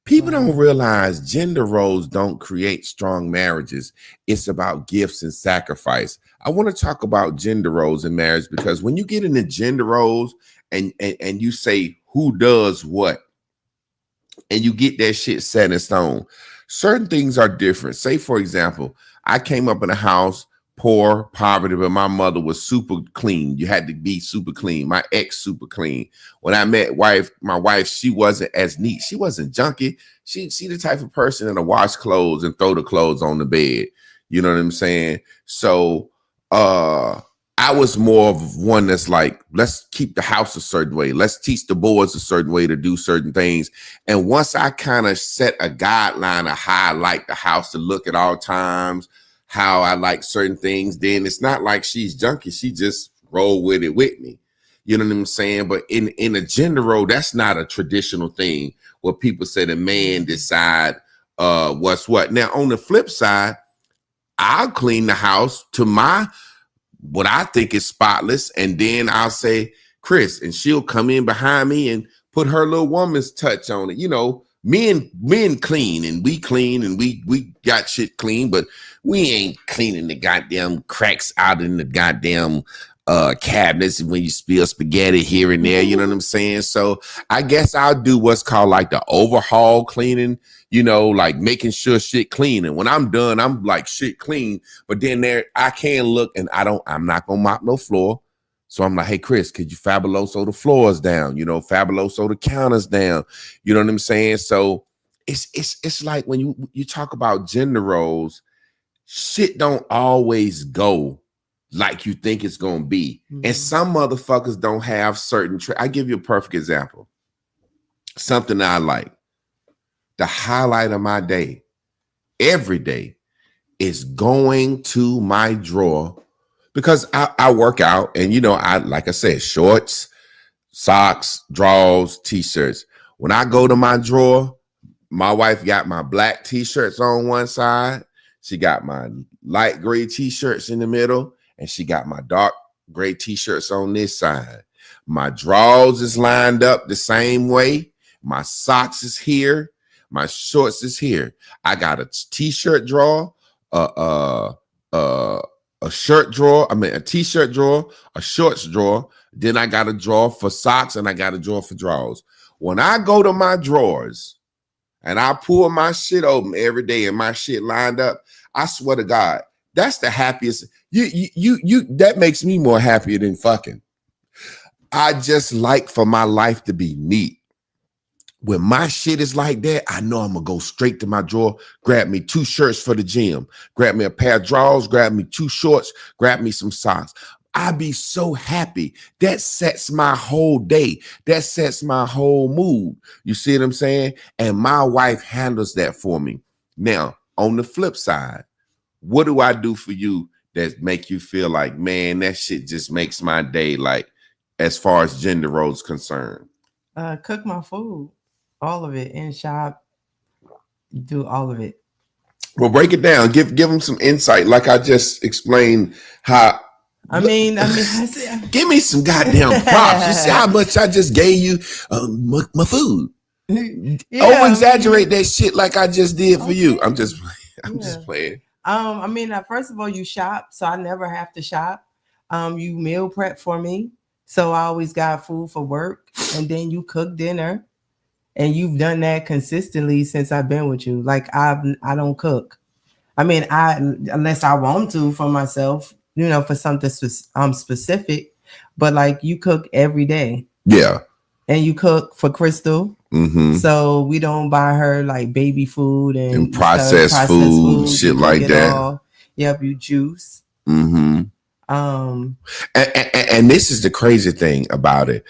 People don't realize gender roles don't create strong marriages. It's about gifts and sacrifice. I want to talk about gender roles in marriage because when you get into gender roles and you say who does what, and you get that shit set in stone, certain things are different. Say, for example, I came up in a house poor, poverty, but my mother was super clean. You had to be super clean. My ex super clean. When I met my wife, she wasn't as neat. She wasn't junky. She the type of person that'll wash clothes and throw the clothes on the bed. You know what I'm saying? So I was more of one that's like, let's keep the house a certain way. Let's teach the boys a certain way to do certain things. And once I kind of set a guideline of how I like the house to look at all times, how I like certain things, then it's not like she's junky. She just roll with it with me. You know what I'm saying? But in a gender role, that's not a traditional thing where people say the man decide what's what. Now, on the flip side, I'll clean the house to what I think is spotless. And then I'll say, Chris, and she'll come in behind me and put her little woman's touch on it. You know, men clean and we got shit clean, but we ain't cleaning the goddamn cracks out in the goddamn cabinets when you spill spaghetti here and there. You know what I'm saying? So I guess I'll do what's called like the overhaul cleaning, like making sure shit clean. And when I'm done, I'm like shit clean. But then I can look and I'm not gonna mop no floor. So I'm like, hey, Chris, could you fabuloso the floors down? Fabuloso the counters down. You know what I'm saying? So it's like when you talk about gender roles, shit don't always go like you think it's gonna be. Mm-hmm. And some motherfuckers don't have certain I give you a perfect example. Something I like. The highlight of my day, every day, is going to my drawer because I work out and like I said, shorts, socks, drawers, t-shirts. When I go to my drawer, my wife got my black t-shirts on one side. She got my light gray t-shirts in the middle, and she got my dark gray t-shirts on this side. My drawers is lined up the same way. My socks is here. My shorts is here. I got a t-shirt drawer, a shirt drawer. A t-shirt drawer, a shorts drawer. Then I got a drawer for socks, and I got a drawer for drawers. When I go to my drawers and I pull my shit open every day and my shit lined up, I swear to God, that's the happiest. You that makes me more happier than fucking. I just like for my life to be neat. When my shit is like that, I know I'm gonna go straight to my drawer, grab me 2 shirts for the gym, grab me a pair of drawers, grab me 2 shorts, grab me some socks. I'd be so happy. That sets my whole day. That sets my whole mood. You see what I'm saying? And my wife handles that for me. Now, on the flip side, what do I do for you that make you feel like, man, that shit just makes my day, like, as far as gender roles concerned? Cook my food. All of it. In shop. Do all of it. Well, break it down. Give them some insight. Like I just explained how. I mean, give me some goddamn props. You see how much I just gave you my food. Yeah, over exaggerate that shit like I just did for you. I'm just playing. I mean, first of all, you shop, so I never have to shop. You meal prep for me, so I always got food for work, and then you cook dinner, and you've done that consistently since I've been with you. Like I don't cook. I mean, unless I want to for myself. For something specific, but like you cook every day. Yeah. And you cook for Crystal. Mm-hmm. So we don't buy her like baby food and processed food, shit like that. Yep, you juice. Mm-hmm. And this is the crazy thing about it.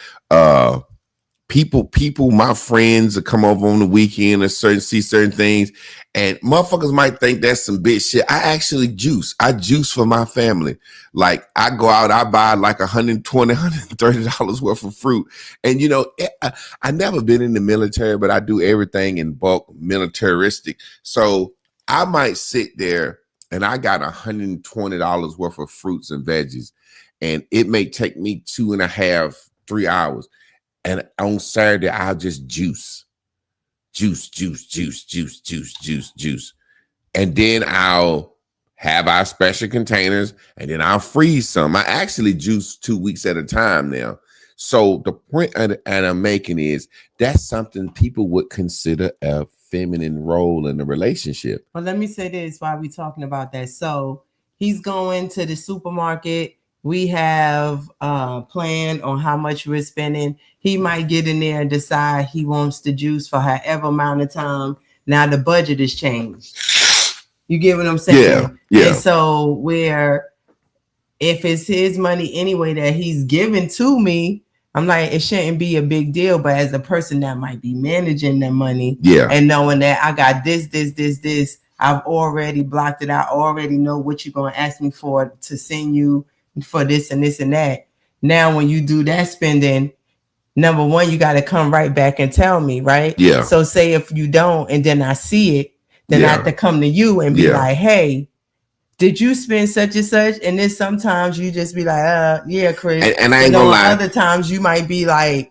People, my friends will come over on the weekend and see certain things, and motherfuckers might think that's some bitch shit. I actually juice. I juice for my family. Like I go out, I buy like $120, $130 worth of fruit. And you know, I never been in the military, but I do everything in bulk militaristic. So I might sit there and I got $120 worth of fruits and veggies, and it may take me 2.5, 3 hours. And on Saturday, I'll just juice. And then I'll have our special containers, and then I'll freeze some. I actually juice 2 weeks at a time now. So the point I'm making is that's something people would consider a feminine role in a relationship. Well, let me say this while we're talking about that. So he's going to the supermarket. We have a plan on how much we're spending. He might get in there and decide he wants to juice for however amount of time. Now the budget has changed. You get what I'm saying? Yeah. And so where if it's his money anyway that he's giving to me, I'm like, it shouldn't be a big deal. But as a person that might be managing that money, and knowing that I got this, I've already blocked it out. I already know what you're going to ask me for to send you for this and this and that. Now, when you do that spending, number one, you got to come right back and tell me, right? Yeah. So say if you don't, and then I see it, then I have to come to you and be like, hey, did you spend such and such? And then sometimes you just be like, yeah, Chris. And I ain't gonna lie. Other times you might be like,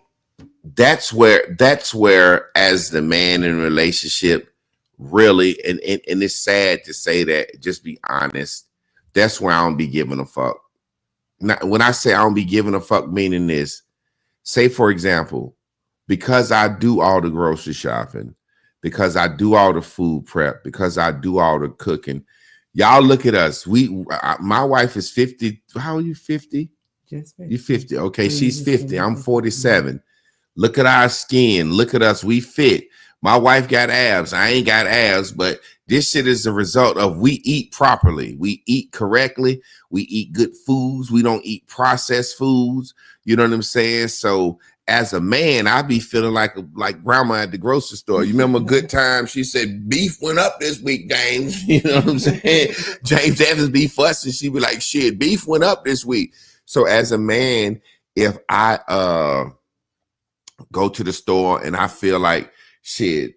that's where as the man in a relationship, really, and it's sad to say that, just be honest, that's where I don't be giving a fuck. Now, when I say I don't be giving a fuck, meaning this, say for example, because I do all the grocery shopping, because I do all the food prep, because I do all the cooking. Y'all look at us. My wife is 50. How are you? 50? Just 50. You 50. Okay, she's 50. I'm 47. Look at our skin. Look at us. We fit. My wife got abs. I ain't got abs, but this shit is the result of we eat properly. We eat correctly. We eat good foods. We don't eat processed foods. You know what I'm saying? So as a man, I be feeling like grandma at the grocery store. You remember Good Time? She said, beef went up this week, James. You know what I'm saying? James Evans be fussing. She be like, shit, beef went up this week. So as a man, if I go to the store and I feel like shit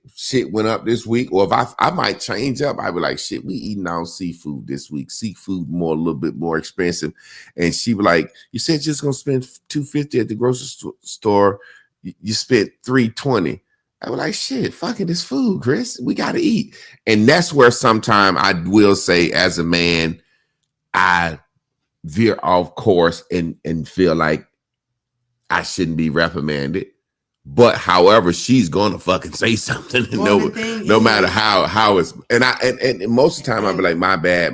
went up this week, or if I might change up, I be like, shit, we eating on seafood this week. Seafood a little bit more expensive. And she be like, you said you're just gonna spend $250 at the grocery store. You spent $320. I was like, shit, fucking this food, Chris. We gotta eat. And that's where sometime I will say, as a man, I veer off course and feel like I shouldn't be reprimanded. But however, she's gonna fucking say something, no matter how it's, and most of the time I'll be like, my bad,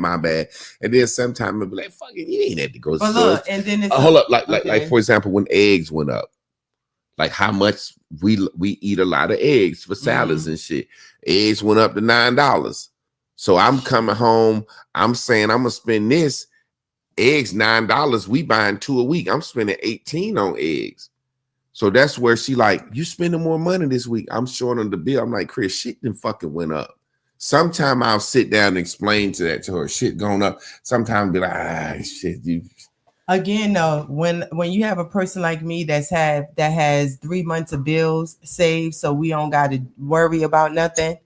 and then sometimes I'll be like, fucking, you ain't at the grocery store. Look, and then it's hold up, like for example, when eggs went up, like how much we eat a lot of eggs for salads and shit. Eggs went up to $9. So I'm coming home, I'm saying I'm gonna spend this. Eggs $9. We buying 2 a week. I'm spending $18 on eggs. So that's where she like, you spending more money this week. I'm short on the bill. I'm like, Chris, shit done fucking went up. Sometime I'll sit down and explain to her, shit going up. Sometimes be like, shit, you. Again, though, when you have a person like me that has 3 months of bills saved, so we don't got to worry about nothing,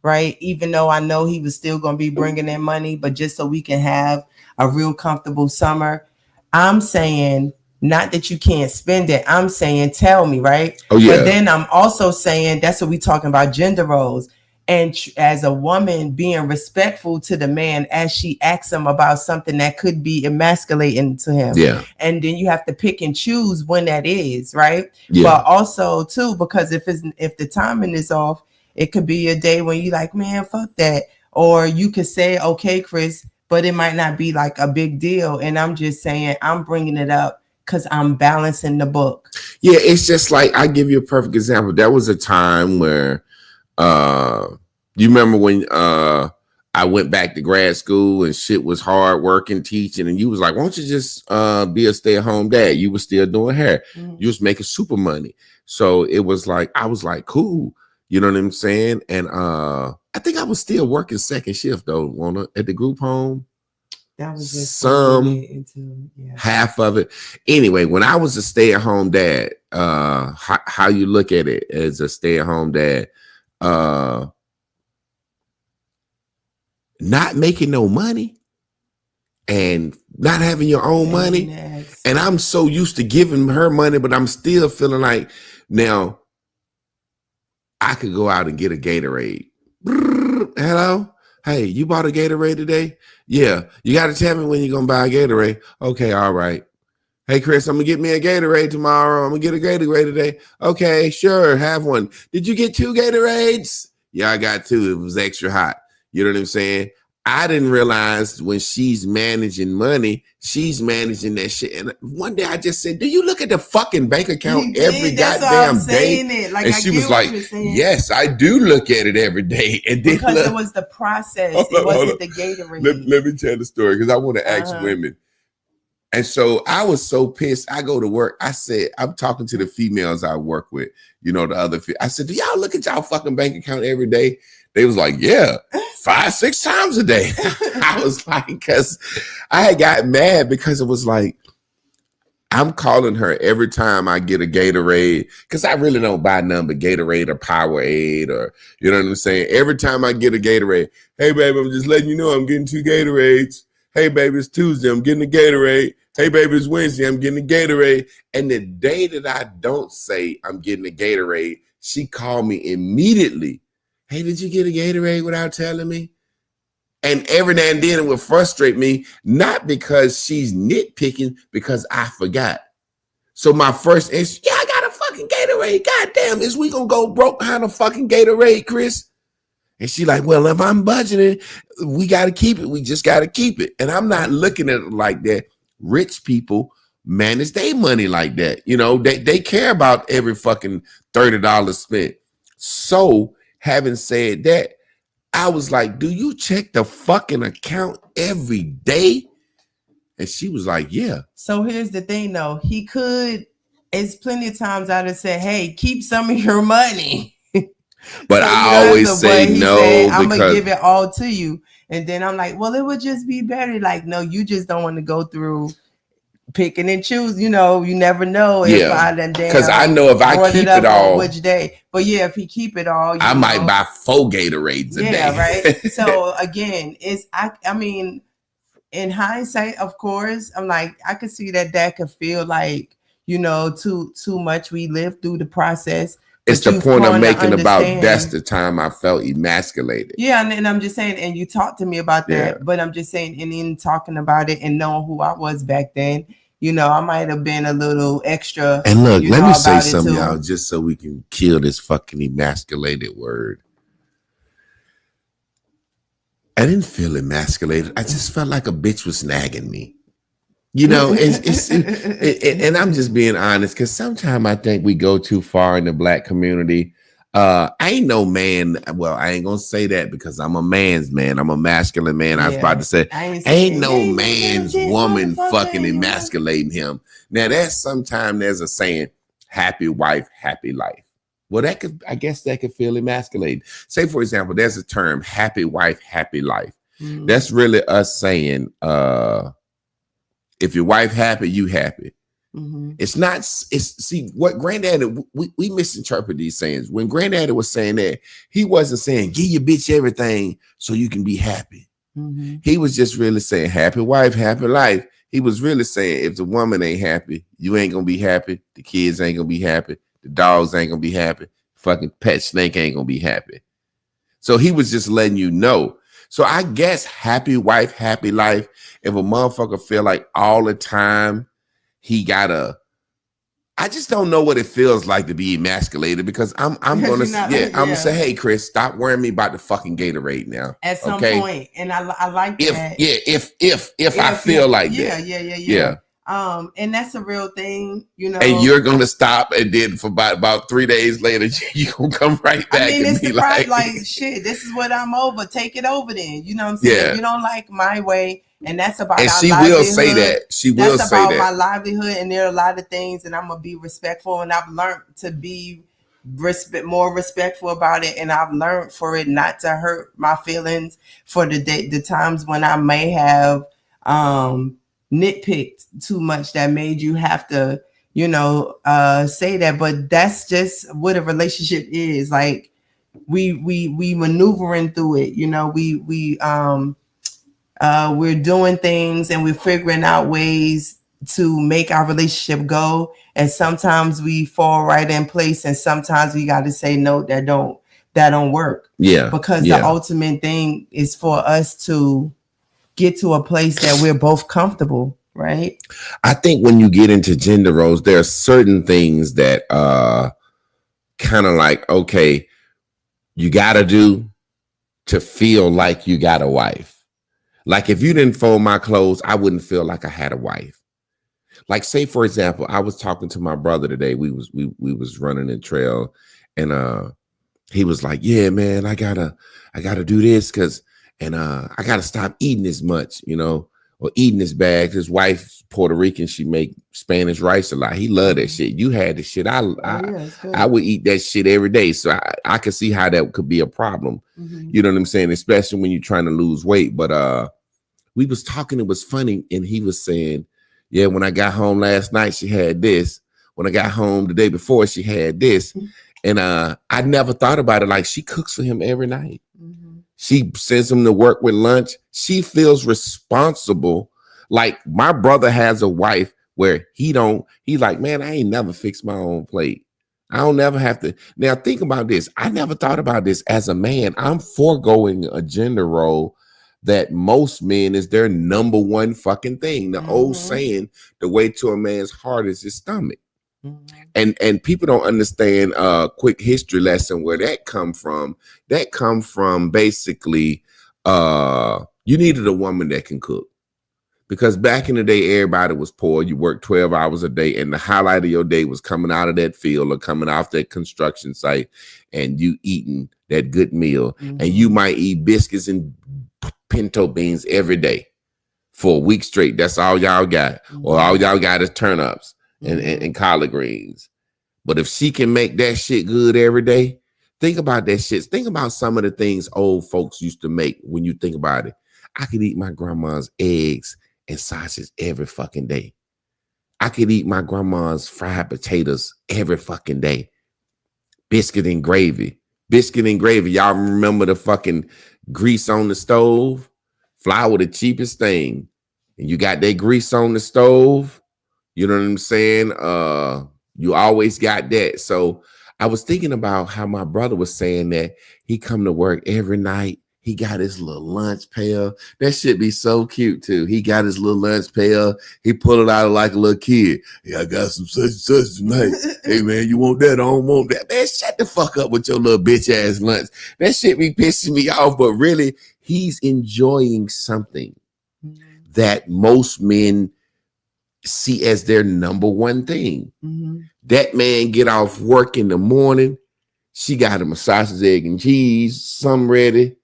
right? Even though I know he was still going to be bringing in money, but just so we can have a real comfortable summer, I'm saying, not that you can't spend it. I'm saying, tell me, right? Oh, yeah. But then I'm also saying, that's what we're talking about, gender roles. And as a woman, being respectful to the man as she asks him about something that could be emasculating to him. Yeah. And then you have to pick and choose when that is, right? Yeah. But also, too, because if the timing is off, it could be a day when you like, man, fuck that. Or you could say, okay, Chris, but it might not be like a big deal. And I'm just saying, I'm bringing it up because I'm balancing the book. Yeah, it's just like, I give you a perfect example. There was a time where you remember when I went back to grad school and shit was hard working, teaching, and you was like, why don't you just be a stay-at-home dad? You was still doing hair. You was making super money. So it was like, I was like, cool. You know what I'm saying? And I think I was still working second shift though, at the group home. That was just half of it. Anyway, when I was a stay-at-home dad, how you look at it as a stay-at-home dad, not making no money and not having your own money. Next. And I'm so used to giving her money, but I'm still feeling like, now I could go out and get a Gatorade. Hello? Hey, you bought a Gatorade today? Yeah. You got to tell me when you're going to buy a Gatorade. Okay, all right. Hey, Chris, I'm going to get me a Gatorade tomorrow. I'm going to get a Gatorade today. Okay, sure, have one. Did you get 2 Gatorades? Yeah, I got 2. It was extra hot. You know what I'm saying? I didn't realize when she's managing money, she's managing that shit. And one day I just said, do you look at the fucking bank account every goddamn day? Like, and she was like, yes, I do look at it every day. And then because it was the process. It wasn't the Gatorade. Let me tell the story because I want to ask women. And so I was so pissed. I go to work. I said, I'm talking to the females I work with, you know, the other. I said, do y'all look at y'all fucking bank account every day? They was like, yeah, 5-6 times a day. I was like, because I had got mad because it was like, I'm calling her every time I get a Gatorade, because I really don't buy none but Gatorade or Powerade, or, you know what I'm saying? Every time I get a Gatorade, hey, baby, I'm just letting you know I'm getting 2 Gatorades. Hey, baby, it's Tuesday, I'm getting a Gatorade. Hey, baby, it's Wednesday, I'm getting a Gatorade. And the day that I don't say I'm getting a Gatorade, she called me immediately. Hey, did you get a Gatorade without telling me? And every now and then it would frustrate me, not because she's nitpicking, because I forgot. So my first answer, yeah, I got a fucking Gatorade. God damn, is we gonna go broke behind a fucking Gatorade, Chris? And she like, well, if I'm budgeting, we got to keep it. We just got to keep it. And I'm not looking at it like that. Rich people manage their money like that. You know, they care about every fucking $30 spent. So having said that, I was like, do you check the fucking account every day? And she was like, yeah. So here's the thing though. He could, it's plenty of times I'd have said, hey, keep some of your money. But so I always say no, said, I'm going to give it all to you. And then I'm like, well, it would just be better. Like, no, you just don't want to go through picking and choose. You know, you never know if I done damn. Because I know if I keep it all. Which day. But yeah, if he keep it all. I might buy 4 Gatorades a day. Yeah, right. So again, I mean, in hindsight, of course, I'm like, I could see that could feel like, you know, too much. We lived through the process. It's the point I'm making about that's the time I felt emasculated. Yeah, and I'm just saying, and you talked to me about that, but I'm just saying, and in talking about it and knowing who I was back then, you know, I might have been a little extra. And look, let me say something, y'all, just so we can kill this fucking emasculated word. I didn't feel emasculated. I just felt like a bitch was nagging me. You know, and I'm just being honest, because sometimes I think we go too far in the Black community. I ain't no man. Well, I ain't gonna say that because I'm a man's man. I'm a masculine man. I was about to say, ain't no man's woman fucking emasculating him. Now, that's sometimes there's a saying, happy wife, happy life. Well, I guess that could feel emasculating. Say, for example, there's a term, happy wife, happy life. Mm-hmm. That's really us saying, if your wife happy, you happy. Mm-hmm. See what Granddaddy, we misinterpret these sayings. When Granddaddy was saying that, he wasn't saying give your bitch everything so you can be happy. Mm-hmm. He was just really saying happy wife, happy life. He was really saying if the woman ain't happy, you ain't gonna be happy. The kids ain't gonna be happy. The dogs ain't gonna be happy. Fucking pet snake ain't gonna be happy. So he was just letting you know. So I guess happy wife, happy life. If a motherfucker feel like all the time he gotta, I just don't know what it feels like to be emasculated, because I'm gonna say, hey Chris, stop worrying me about the fucking Gatorade now. At some point, and I like if that. Yeah, if I feel like that. Yeah. And that's a real thing, you know. And you're gonna stop, and then for about 3 days later, you gonna come right back. I mean, and it's be the like, shit, this is what I'm over. Take it over then. You know what I'm saying? Yeah. If you don't like my way, and that's about and our she livelihood. will say that. She will That's say about that. my livelihood, and there are a lot of things, and I'm gonna be respectful, and I've learned to be more respectful about it, and I've learned for it not to hurt my feelings for the times when I may have nitpicked too much that made you have to, you know, say that. But that's just what a relationship is. Like we maneuvering through it, you know. We're doing things and we're figuring out ways to make our relationship go, and sometimes we fall right in place, and sometimes we got to say no, that don't work. Yeah, because the ultimate thing is for us to get to a place that we're both comfortable, right? I think when you get into gender roles, there are certain things that kind of like, okay, you got to do to feel like you got a wife. Like if you didn't fold my clothes, I wouldn't feel like I had a wife. Like say, for example, I was talking to my brother today. We was running a trail, and he was like, yeah, man, I gotta do this and I gotta stop eating as much, you know, or eating as bad. His wife's Puerto Rican. She make Spanish rice a lot. He loved that shit. You had the shit. I would eat that shit every day. So I could see how that could be a problem. Mm-hmm. You know what I'm saying? Especially when you're trying to lose weight. But we was talking, it was funny, and he was saying, yeah, when I got home last night, she had this. When I got home the day before, she had this. And I never thought about it. Like she cooks for him every night. Mm-hmm. She sends him to work with lunch. She feels responsible. Like my brother has a wife where he's like, man, I ain't never fixed my own plate. I don't never have to. Now think about this. I never thought about this as a man. I'm foregoing a gender role that most men is their number one fucking thing. The old saying, the way to a man's heart is his stomach. Mm-hmm. And people don't understand quick history lesson where that come from. That come from basically you needed a woman that can cook. Because back in the day, everybody was poor. You worked 12 hours a day, and the highlight of your day was coming out of that field or coming off that construction site, and you eating that good meal. And you might eat biscuits and pinto beans every day for a week straight. That's all y'all got. Or all y'all got is turnips and collard greens. But if she can make that shit good every day, think about that shit. Think about some of the things old folks used to make. When you think about it, I could eat my grandma's eggs and sausage every fucking day. I could eat my grandma's fried potatoes every fucking day. Biscuit and gravy. Y'all remember the fucking grease on the stove? Flour, the cheapest thing. And you got that grease on the stove. You know what I'm saying? You always got that. So I was thinking about how my brother was saying that he come to work every night. He got his little lunch pail. That shit be so cute too. He got his little lunch pail. He pull it out like a little kid. Yeah, I got some such and such tonight. Hey man, you want that? I don't want that. Man, shut the fuck up with your little bitch ass lunch. That shit be pissing me off. But really, he's enjoying something that most men see as their number one thing. That man get off work in the morning. She got him a sausage, egg, and cheese. Some ready.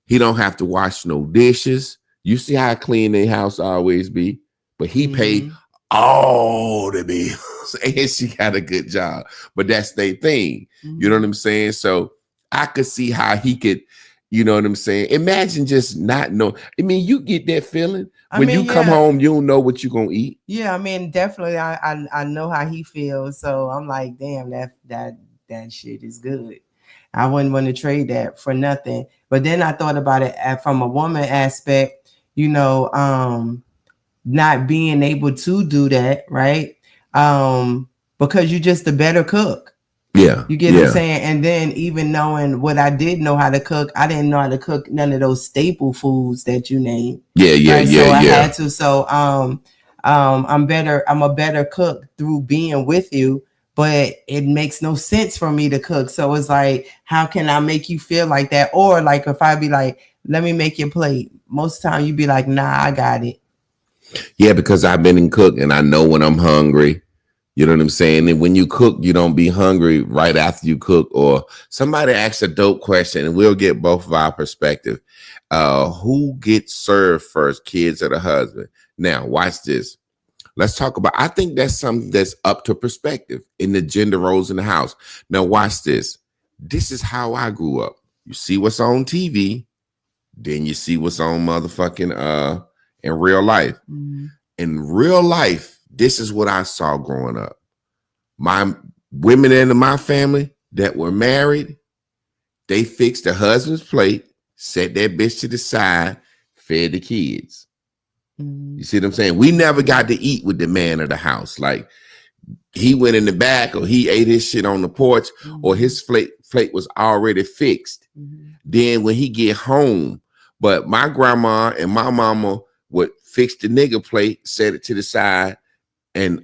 He don't have to wash no dishes. You see how clean their house always be. But he paid all the bills. And she got a good job. But that's their thing. You know what I'm saying? So I could see how he could, you know what I'm saying? Imagine just not know. I mean, you get that feeling. When you come home, you don't know what you're going to eat. Yeah, I mean, definitely. I know how he feels. So I'm like, damn, that shit is good. I wouldn't want to trade that for nothing. But then I thought about it from a woman aspect, you know, not being able to do that, right? Because you're just a better cook. Yeah. You get what I'm saying? And then even knowing what I did know how to cook, I didn't know how to cook none of those staple foods that you named. So I had to. So I'm a better cook through being with you. But it makes no sense for me to cook. So it's like, how can I make you feel like that? Or like if I be like, let me make your plate. Most of the time you be like, nah, I got it. Yeah, because I've been in cook and I know when I'm hungry. You know what I'm saying? And when you cook, you don't be hungry right after you cook. Or somebody asks a dope question, and we'll get both of our perspective. Who gets served first, kids or the husband? Now, watch this. Let's talk about. I think that's something that's up to perspective in the gender roles in the house. Now, watch this. This is how I grew up. You see what's on TV, then you see what's on motherfucking in real life. Mm-hmm. In real life, this is what I saw growing up. My women in my family that were married, they fixed the husband's plate, set that bitch to the side, fed the kids. Mm-hmm. You see what I'm saying? We never got to eat with the man of the house. Like he went in the back or he ate his shit on the porch or his plate was already fixed. Mm-hmm. Then when he get home, but my grandma and my mama would fix the nigga plate, set it to the side, and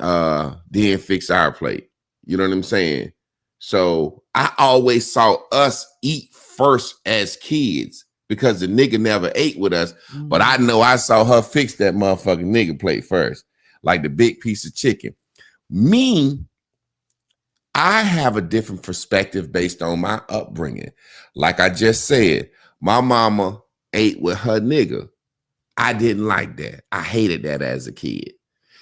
then fix our plate. You know what I'm saying? So I always saw us eat first as kids because the nigga never ate with us. Mm-hmm. But I know I saw her fix that motherfucking nigga plate first, like the big piece of chicken. Me, I have a different perspective based on my upbringing. Like I just said, my mama ate with her nigga. I didn't like that. I hated that as a kid.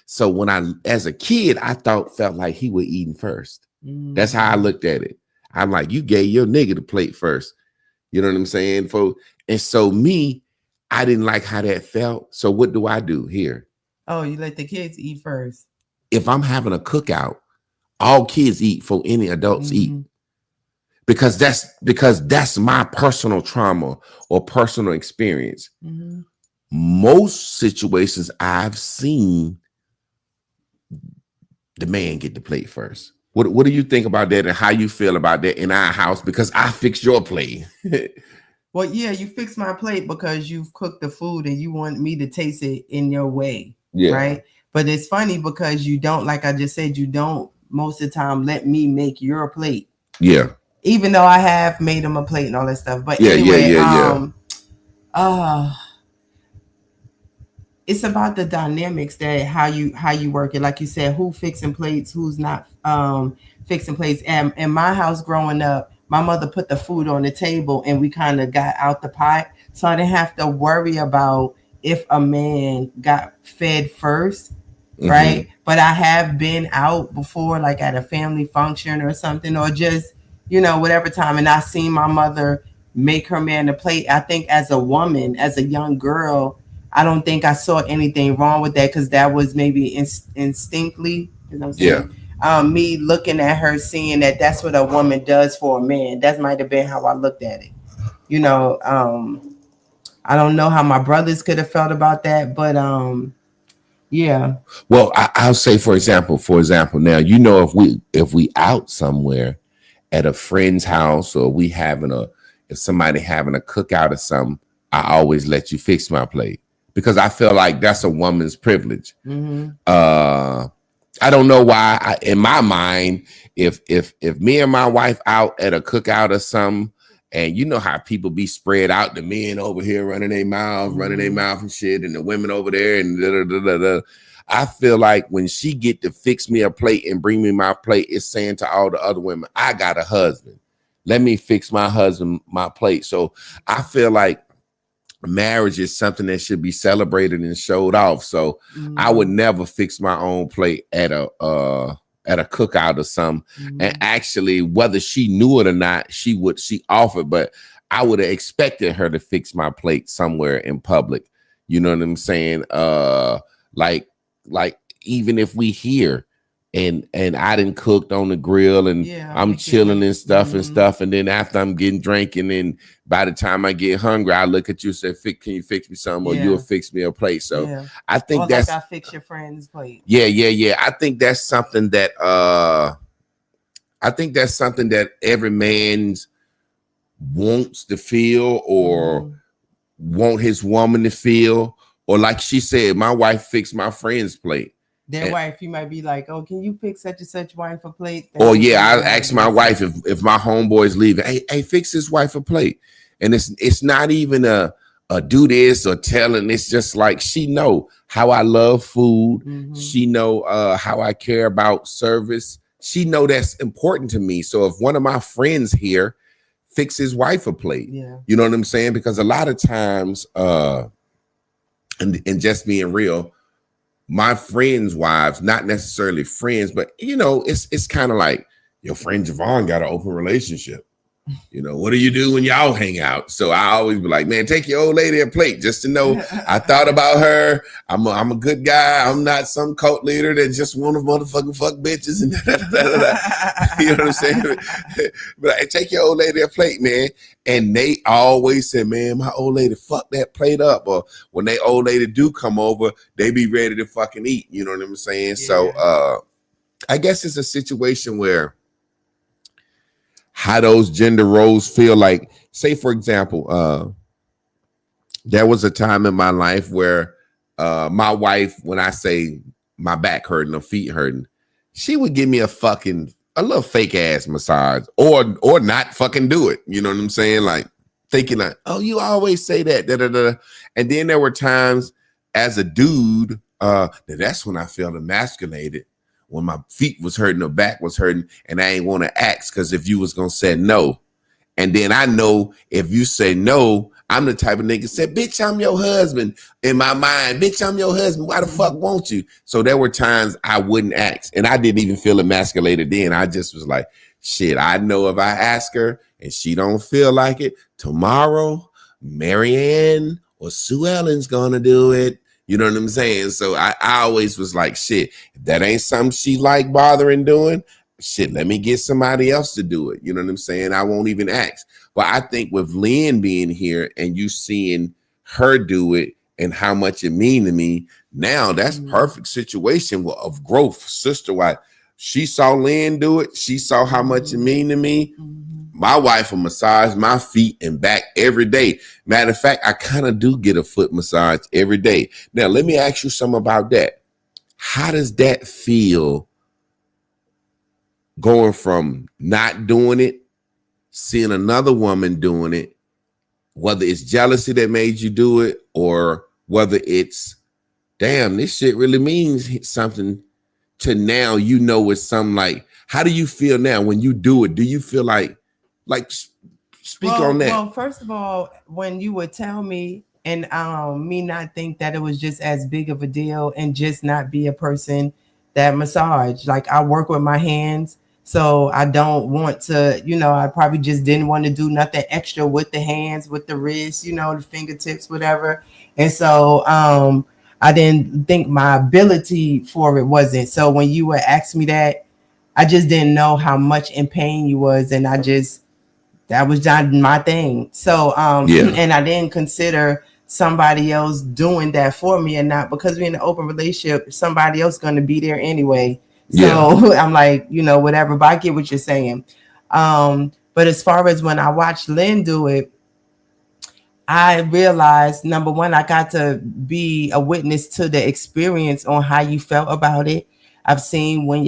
So as a kid, I felt like he was eating first. Mm-hmm. That's how I looked at it. I'm like, you gave your nigga the plate first. You know what I'm saying, folks? And so me, I didn't like how that felt. So what do I do here? Oh, you let the kids eat first. If I'm having a cookout, all kids eat before any adults eat. Because that's my personal trauma or personal experience. Mm-hmm. Most situations I've seen, the man get the plate first. What do you think about that and how you feel about that in our house? Because I fixed your plate. Well, yeah, you fixed my plate because you've cooked the food and you want me to taste it in your way. Yeah. Right. But it's funny because you don't, like I just said, you don't most of the time let me make your plate. Yeah. Even though I have made them a plate and all that stuff. But yeah, anyway, it's about the dynamics that how you work it. Like you said, who fixing plates, who's not fixing plates. And in my house growing up, my mother put the food on the table and we kind of got out the pot. So I didn't have to worry about if a man got fed first. Mm-hmm. Right. But I have been out before, like at a family function or something, or just, whatever time. And I seen my mother make her man a plate. I think as a woman, as a young girl, I don't think I saw anything wrong with that because that was maybe instinctively, me looking at her, seeing that that's what a woman does for a man. That might have been how I looked at it. I don't know how my brothers could have felt about that, but yeah. Well, I'll say, for example, now, if we out somewhere at a friend's house or if somebody having a cookout or something, I always let you fix my plate because I feel like that's a woman's privilege. Mm-hmm. I don't know why. In my mind, if me and my wife out at a cookout or something, and you know how people be spread out, the men over here running their mouth and shit, and the women over there and da. I feel like when she get to fix me a plate and bring me my plate, it's saying to all the other women, I got a husband. Let me fix my husband my plate. So I feel like marriage is something that should be celebrated and showed off. So I would never fix my own plate at a cookout or something. And actually, whether she knew it or not, she offered, but I would have expected her to fix my plate somewhere in public. You know what I'm saying? Like even if we here and I done cooked on the grill and I'm chilling and stuff and then after I'm getting drinking and by the time I get hungry, I look at you and say, can you fix me something or you'll fix me a plate? So I think that's like I fix your friend's plate. Yeah. I think that's something that every man wants to feel or want his woman to feel. Or like she said, my wife fixed my friend's plate. Their wife, you might be like, oh, can you fix such and such wife a plate? Or I asked my wife if my homeboy's leaving, hey, fix his wife a plate. And it's not even a do this or tell, and it's just like she know how I love food. She know how I care about service. She know that's important to me. So if one of my friends here fix his wife a plate, you know what I'm saying? Because a lot of times, and just being real, my friends' wives, not necessarily friends, but you know, it's kind of like your friend Javon got an open relationship. You know, what do you do when y'all hang out? So I always be like, man, take your old lady a plate just to know I thought about her. I'm a good guy. I'm not some cult leader that just want to motherfucking fuck bitches and you know what I'm saying? But like, take your old lady a plate, man. And they always say, man, my old lady fuck that plate up. Or when they old lady do come over, they be ready to fucking eat. You know what I'm saying? Yeah. So I guess it's a situation where how those gender roles feel like, say, for example, there was a time in my life where my wife, when I say my back hurting or feet hurting, she would give me a little fake ass massage or not fucking do it. You know what I'm saying? Like thinking like, oh, you always say that. Da, da, da. And then there were times as a dude, that's when I felt emasculated. When my feet was hurting or back was hurting and I ain't want to ask because if you was going to say no. And then I know if you say no, I'm the type of nigga said, bitch, I'm your husband. In my mind, bitch, I'm your husband. Why the fuck won't you? So there were times I wouldn't ask. And I didn't even feel emasculated then. I just was like, shit, I know if I ask her and she don't feel like it, tomorrow, Marianne or Sue Ellen's going to do it. You know what I'm saying? So I always was like, shit, if that ain't something she like bothering doing, shit, let me get somebody else to do it. You know what I'm saying? I won't even ask. But I think with Lynn being here and you seeing her do it and how much it mean to me, now that's perfect situation of growth, sister-wise. She saw Lynn do it. She saw how much it mean to me. My wife will massage my feet and back every day. Matter of fact, I kind of do get a foot massage every day. Now, let me ask you something about that. How does that feel going from not doing it, seeing another woman doing it, whether it's jealousy that made you do it or whether it's, damn, this shit really means something to now, you know, it's something like, how do you feel now when you do it? Do you feel like speak on that? Well, first of all, when you would tell me and me not think that it was just as big of a deal and just not be a person that massage, like I work with my hands. So I don't want to, you know, I probably just didn't want to do nothing extra with the hands, with the wrists, you know, the fingertips, whatever. And so I didn't think my ability for it wasn't. So when you would ask me that, I just didn't know how much in pain you was. And that was not my thing. So, and I didn't consider somebody else doing that for me, and not because we're in an open relationship, somebody else going to be there anyway. So I'm like, you know, whatever, but I get what you're saying. But as far as when I watched Lynn do it, I realized, number one, I got to be a witness to the experience on how you felt about it. I've seen when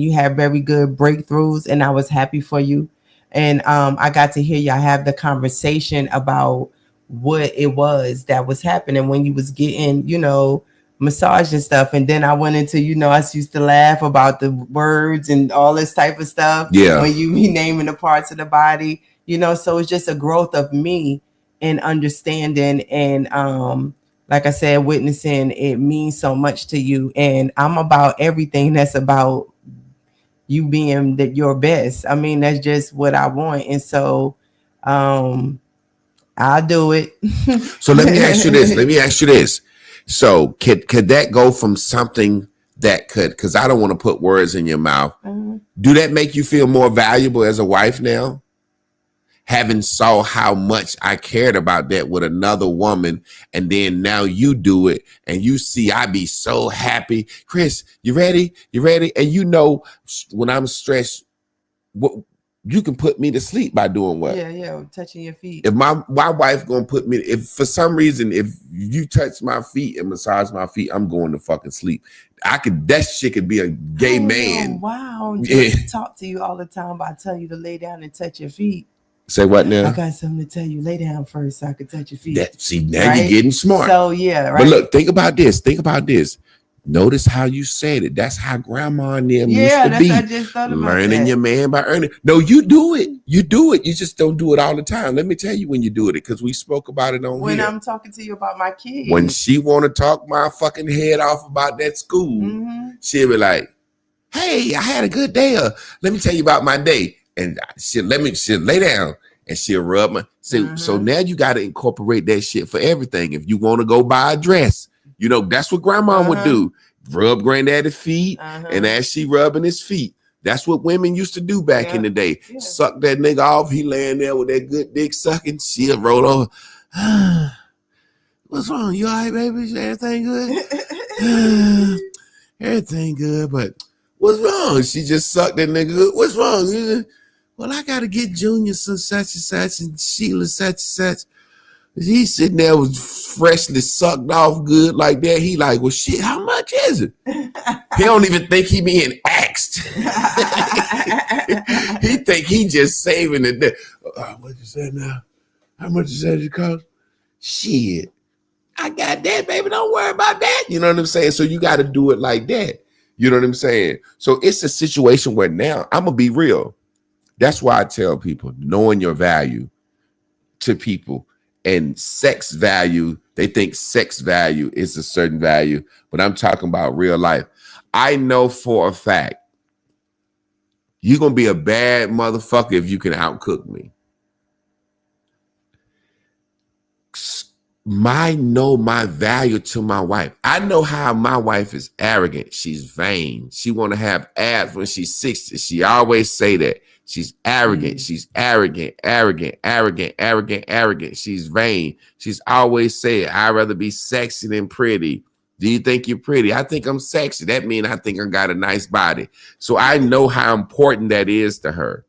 you have very good breakthroughs, and I was happy for you. And I got to hear y'all have the conversation about what it was that was happening when you was getting, you know, massage and stuff. And then I went into, you know, I used to laugh about the words and all this type of stuff. Yeah. When you be naming the parts of the body, you know, so it's just a growth of me in understanding. And like I said, witnessing, it means so much to you. And I'm about everything that's about you being your best. I mean, that's just what I want. And so I'll do it. So let me ask you this. So could that go from something that could, because I don't want to put words in your mouth. Mm-hmm. Do that make you feel more valuable as a wife now? Having saw how much I cared about that with another woman, and then now you do it, and you see I be so happy. Chris, you ready? And you know when I'm stressed, you can put me to sleep by doing what? Yeah, touching your feet. If my wife gonna put me, if for some reason, if you touch my feet and massage my feet, I'm going to fucking sleep. That shit could be a gay man. Wow. Yeah. Talk to you all the time, but I tell you to lay down and touch your feet. Say what I now? got something to tell you. Lay down first so I can touch your feet. That see now Right? you're getting smart. So yeah, right. But look, think about this. Think about this. Notice how you said it. That's how grandma and them used Yeah, to that's be. I just thought about Learning that. your man by earning. No, you do it. You do it. You just don't do it all the time. Let me tell you when you do it, because we spoke about it on When here. I'm talking to you about my kids. When she want to talk my fucking head off about that school, Mhm. she'll be like, "Hey, I had a good day. Let me tell you about my day." And she'll lay down and she'll rub my. So now you got to incorporate that shit for everything. If you want to go buy a dress, you know that's what grandma would do. Rub granddaddy's feet, and as she rubbing his feet, that's what women used to do back in the day. Yeah. Suck that nigga off. He laying there with that good dick sucking. She'll roll over. What's wrong? You all right, baby? Is everything good? Everything good, but what's wrong? She just sucked that nigga. What's wrong? Well, I gotta get Junior some such and such and Sheila such and such. He's sitting there with freshly sucked off good like that. He like, well, shit, how much is it? He don't even think he being asked. He think he just saving it. What you said now? How much you said it cost? Shit, I got that, baby. Don't worry about that. You know what I'm saying? So you got to do it like that. You know what I'm saying? So it's a situation where now I'm gonna be real. That's why I tell people knowing your value to people. And sex value, they think sex value is a certain value, but I'm talking about real life. I know for a fact you're going to be a bad motherfucker if you can outcook me. My value to my wife. I know how my wife is arrogant. She's vain. She want to have abs when she's 60. She always say that. She's arrogant. She's arrogant. She's vain. She's always saying, I'd rather be sexy than pretty. Do you think you're pretty? I think I'm sexy. That means I think I got a nice body. So I know how important that is to her.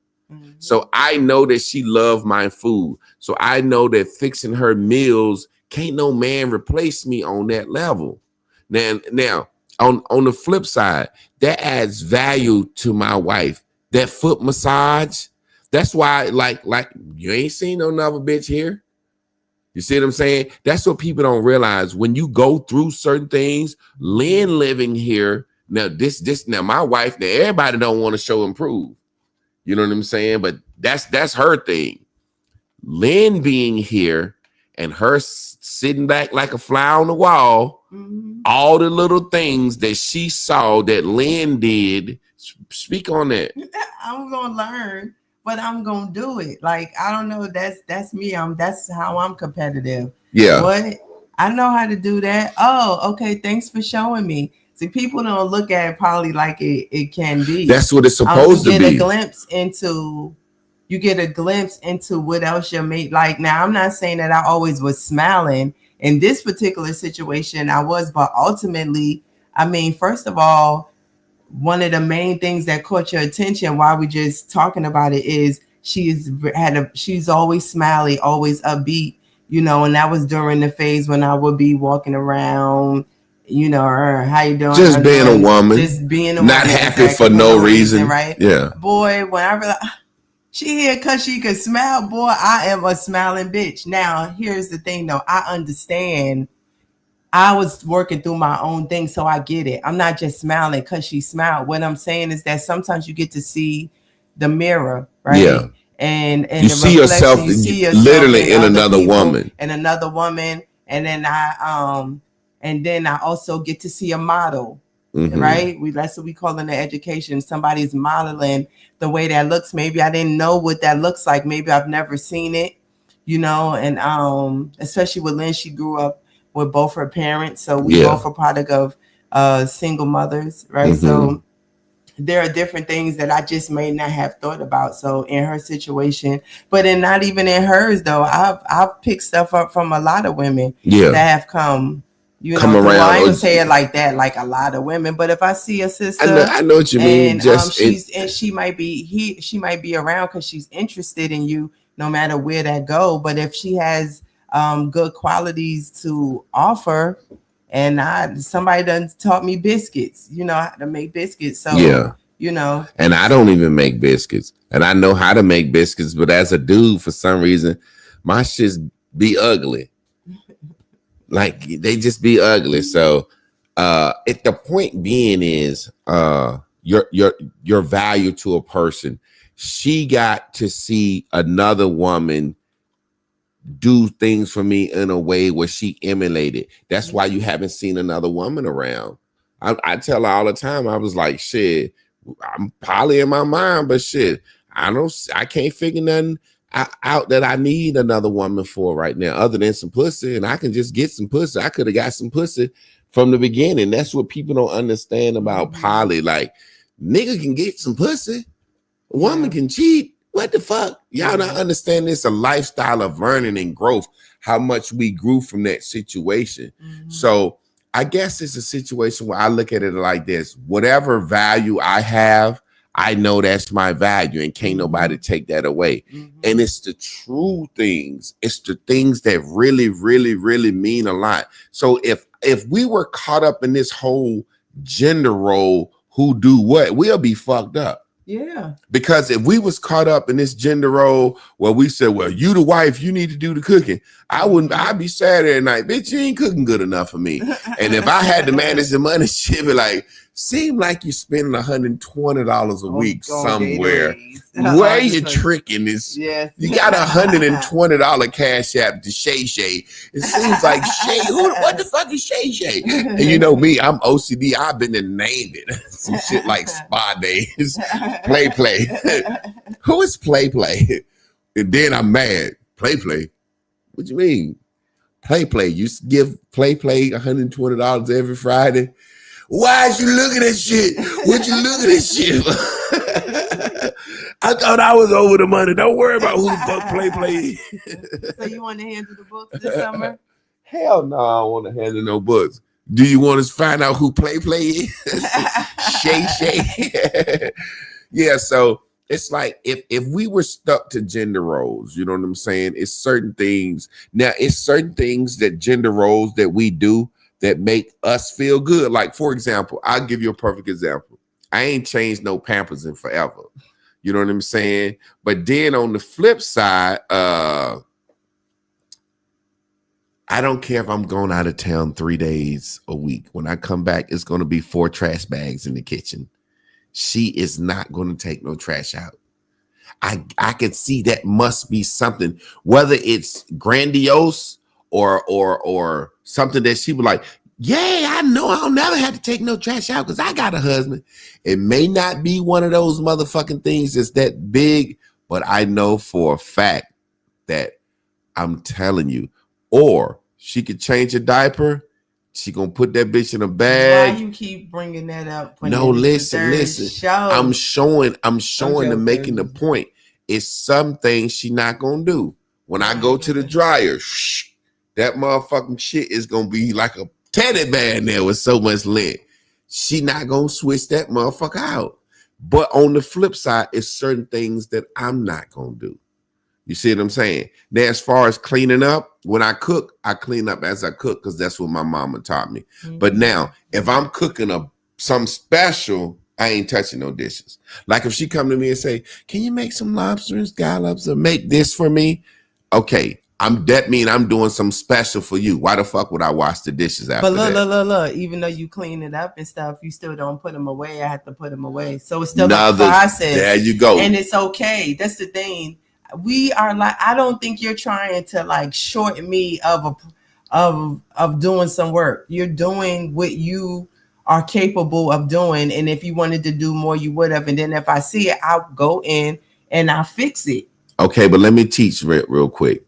So I know that she loves my food. So I know that fixing her meals, can't no man replace me on that level. Now on the flip side, that adds value to my wife. That foot massage, that's why, like you ain't seen no another bitch here. You see what I'm saying? That's what people don't realize. When you go through certain things, Lynn living here, now now my wife, now everybody don't want to show improve. You know what I'm saying? But that's her thing. Lynn being here and her sitting back like a fly on the wall, all the little things that she saw that Lynn did. Speak on that. I'm gonna learn, but I'm gonna do it. Like, I don't know. That's me. That's how I'm competitive. Yeah. What? I know how to do that. Oh, okay. Thanks for showing me. See, people don't look at it probably like it can be. That's what it's supposed to be. You get a glimpse into what else your mate like. Now, I'm not saying that I always was smiling. In this particular situation, I was, but ultimately, I mean, first of all, one of the main things that caught your attention while we just talking about it is she's always smiley, always upbeat, you know, and that was during the phase when I would be walking around, you know, how you doing? Just being a woman, not happy for no reason, right? Yeah. Boy, when I realized she here because she could smile, boy, I am a smiling bitch. Now, here's the thing, though. I understand. I was working through my own thing, so I get it. I'm not just smiling because she smiled. What I'm saying is that sometimes you get to see the mirror, right? Yeah. And you see yourself literally in another woman. And another woman. And then I also get to see a model, right? That's what we call in the education. Somebody's modeling the way that looks. Maybe I didn't know what that looks like. Maybe I've never seen it, you know, and especially with Lynn, she grew up with both her parents. So we both are product of single mothers, right? So there are different things that I just may not have thought about. So in her situation, but in not even in hers though, I've picked stuff up from a lot of women that have come, you know, around. I ain't gonna say it like that, like a lot of women. But if I see a sister, I know what you mean. And she might be around because she's interested in you, no matter where that go. But if she has good qualities to offer, and somebody done taught me biscuits, you know, how to make biscuits. So you know. And I don't even make biscuits. And I know how to make biscuits, but as a dude, for some reason, my shits be ugly. Like they just be ugly. So the point being is your value to a person. She got to see another woman do things for me in a way where she emulated. That's why you haven't seen another woman around. I tell her all the time, I was like, shit, I'm poly in my mind, but shit, I can't figure nothing out that I need another woman for right now, other than some pussy, and I can just get some pussy. I could have got some pussy from the beginning. That's what people don't understand about poly. Like, nigga can get some pussy, a woman can cheat. What the fuck? Y'all don't understand this. A lifestyle of learning and growth, how much we grew from that situation. So I guess it's a situation where I look at it like this. Whatever value I have, I know that's my value and can't nobody take that away. And it's the true things. It's the things that really, really, really mean a lot. So if we were caught up in this whole gender role, who do what, we'll be fucked up. Yeah. Because if we was caught up in this gender role where we said, well, you the wife, you need to do the cooking, I'd be sad every night. Bitch, you ain't cooking good enough for me. And if I had to manage the money, she'd be like, seem like you're spending $120 a week somewhere. Where you tricking this? Yes. You got $120 cash app to Shay Shay. It seems like Shay. What the fuck is Shay Shay? And you know me, I'm OCD. I've been to name it. Some shit like Spa Days, Play. Who is Play? And then I'm mad. Play. What you mean? Play. You give Play $120 every Friday. Why is you looking at shit? What you looking at shit? I thought I was over the money. Don't worry about who the fuck Play. So you want to handle the books this summer? Hell no, I don't want to handle no books. Do you want to find out who Play is? Shay. Yeah, so it's like if we were stuck to gender roles, you know what I'm saying? It's certain things. Now, it's certain things that gender roles that we do that make us feel good. Like, for example, I'll give you a perfect example. I ain't changed no Pampers in forever. You know what I'm saying? But then on the flip side, I don't care if I'm going out of town 3 days a week. When I come back, it's going to be 4 trash bags in the kitchen. She is not going to take no trash out. I can see that must be something, whether it's grandiose or something that she would like, yeah, I know I'll never have to take no trash out because I got a husband. It may not be one of those motherfucking things that's that big, but I know for a fact that I'm telling you, or she could change a diaper. She gonna put that bitch in a bag. Why you keep bringing that up? No, listen. Show? I'm showing the making the point. It's some things she not gonna do. When I go to the dryer, that motherfucking shit is gonna be like a teddy bear in there with so much lint. She not gonna switch that motherfucker out. But on the flip side, it's certain things that I'm not gonna do. You see what I'm saying? Now, as far as cleaning up, when I cook, I clean up as I cook because that's what my mama taught me. But now, if I'm cooking something special, I ain't touching no dishes. Like if she come to me and say, can you make some lobster and scallops or make this for me? Okay, that mean I'm doing something special for you. Why the fuck would I wash the dishes after that? But look, even though you clean it up and stuff, you still don't put them away. I have to put them away. So it's still a process. There you go. And it's okay. That's the thing. We are like, I don't think you're trying to like shorten me of doing some work. You're doing what you are capable of doing. And if you wanted to do more, you would have. And then if I see it, I'll go in and I'll fix it. Okay, but let me teach real quick.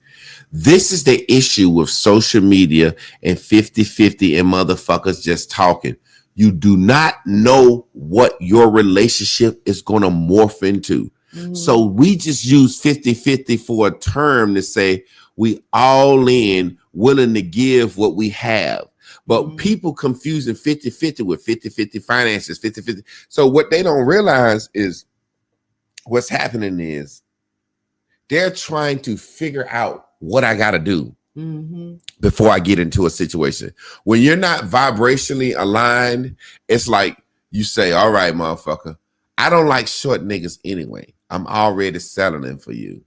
This is the issue with social media and 50-50 and motherfuckers just talking. You do not know what your relationship is going to morph into. So we just use 50-50 for a term to say we all in, willing to give what we have. But people confusing 50-50 with 50-50 finances, 50-50. So what they don't realize is what's happening is they're trying to figure out what I got to do before I get into a situation. When you're not vibrationally aligned, it's like you say, all right, motherfucker, I don't like short niggas anyway. I'm already settling for you.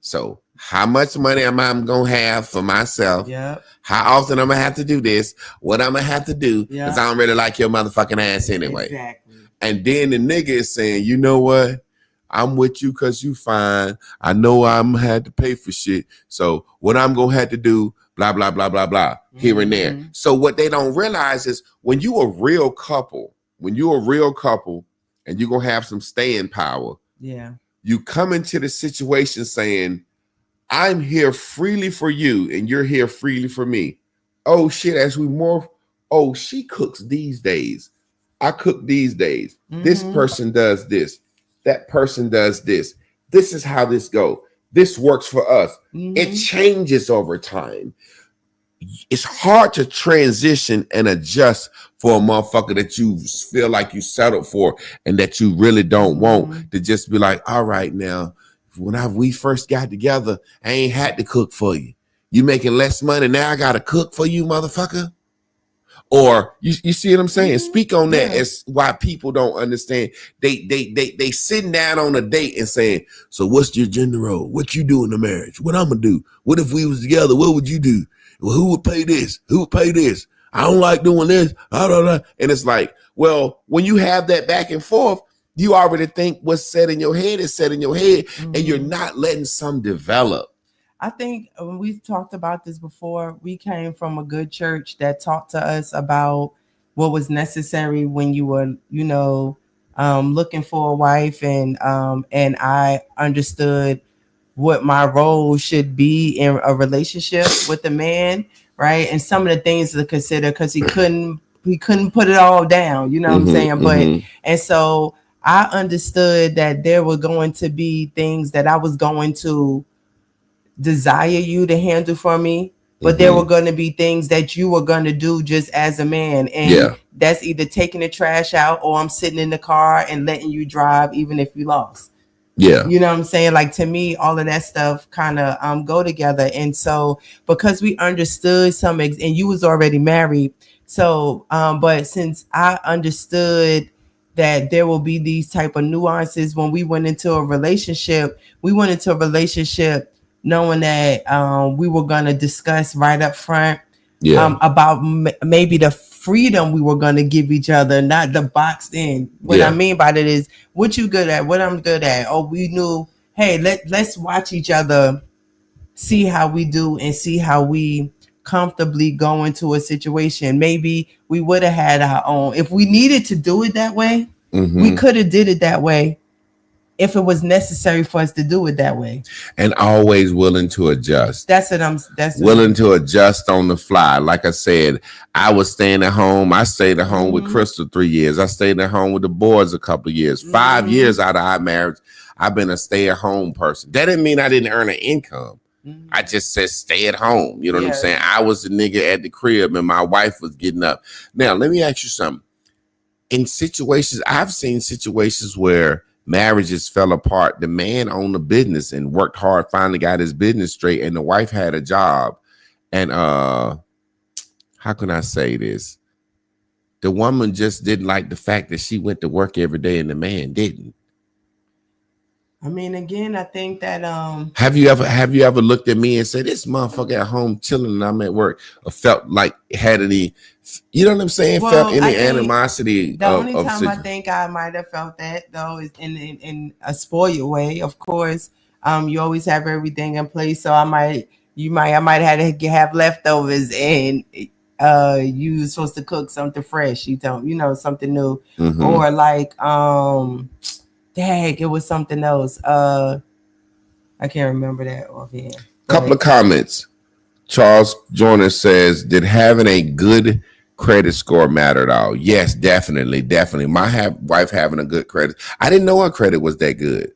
So how much money am I gonna have for myself? Yep. How often I'm gonna have to do this? What I'm gonna have to do? Because I don't really like your motherfucking ass anyway. Exactly. And then the nigga is saying, you know what? I'm with you because you fine. I know I'm had to pay for shit. So what I'm gonna have to do, blah, blah, blah, blah, blah, here and there. So what they don't realize is when you a real couple, and you're gonna have some staying power, you come into the situation saying, I'm here freely for you and you're here freely for me. Oh shit, as we more, oh, she cooks these days. I cook these days. This person does this. That person does this. This is how this goes. This works for us. It changes over time. It's hard to transition and adjust for a motherfucker that you feel like you settled for and that you really don't want to just be like, all right, now, when we first got together, I ain't had to cook for you. You making less money now? I gotta cook for you, motherfucker. Or you see what I'm saying? Speak on that. It's why people don't understand. They sitting down on a date and saying, so what's your gender role? What you do in the marriage? What I'm gonna do? What if we was together? What would you do? Well, who would pay this? Who would pay this? I don't like doing this. I don't know. And it's like, well, when you have that back and forth, you already think what's set in your head is set in your head, and you're not letting some develop. I think when we've talked about this before, we came from a good church that talked to us about what was necessary when you were, looking for a wife, and I understood what my role should be in a relationship with a man, right? And some of the things to consider, because he couldn't put it all down, you know what I'm saying? But and so I understood that there were going to be things that I was going to desire you to handle for me, but there were going to be things that you were going to do just as a man, and that's either taking the trash out or I'm sitting in the car and letting you drive even if you lost. You know what I'm saying? Like, to me, all of that stuff kind of go together. And so because we understood and you was already married, so but since I understood that there will be these type of nuances when we went into a relationship, knowing that we were going to discuss right up front about maybe the freedom we were going to give each other, not the boxed in. What I mean by that is, what you good at, what I'm good at. Oh, we knew, hey, let's watch each other, see how we do and see how we comfortably go into a situation. Maybe we would have had our own, if we needed to do it that way, we could have did it that way if it was necessary for us to do it that way. And always willing to adjust. That's willing to adjust on the fly. Like I said, I was staying at home. I stayed at home with Crystal 3 years. I stayed at home with the boys a couple of years. 5 years out of our marriage, I've been a stay-at-home person. That didn't mean I didn't earn an income. I just said stay at home. You know what I'm saying? I was the nigga at the crib and my wife was getting up. Now, let me ask you something. In situations, I've seen situations where marriages fell apart. The man owned a business and worked hard, finally got his business straight, and the wife had a job. And how can I say this? The woman just didn't like the fact that she went to work every day and the man didn't. I mean, again, I think that have you ever looked at me and said, this motherfucker at home chilling and I'm at work, or felt like had any, you know what I'm saying? Well, felt any animosity? The only time I think I might have felt that, though, is in a spoiled way. Of course, you always have everything in place, so I might have to have leftovers, and you was supposed to cook something fresh. You don't, something new, or like dang, it was something else. I can't remember that offhand. Couple of comments. Charles Joyner says, did having a good credit score matter at all? Yes, definitely. My wife having a good credit. I didn't know her credit was that good,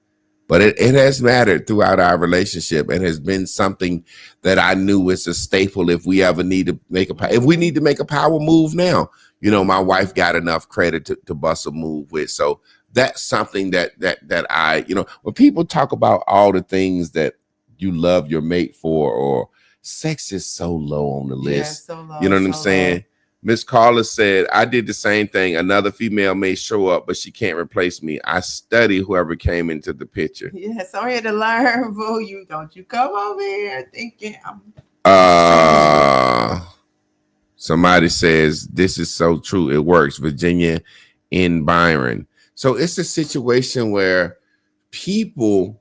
but it has mattered throughout our relationship and has been something that I knew is a staple if we ever need to make a power move now. My wife got enough credit to bust a move with. So that's something that I, when people talk about all the things that you love your mate for, or sex is so low on the list. So low, you know what I'm saying? Miss Carla said, I did the same thing. Another female may show up, but she can't replace me. I study whoever came into the picture. Yeah, so I had to learn, boo. You don't you come over here thinking Somebody says this is so true. It works. Virginia in Byron. So it's a situation where people,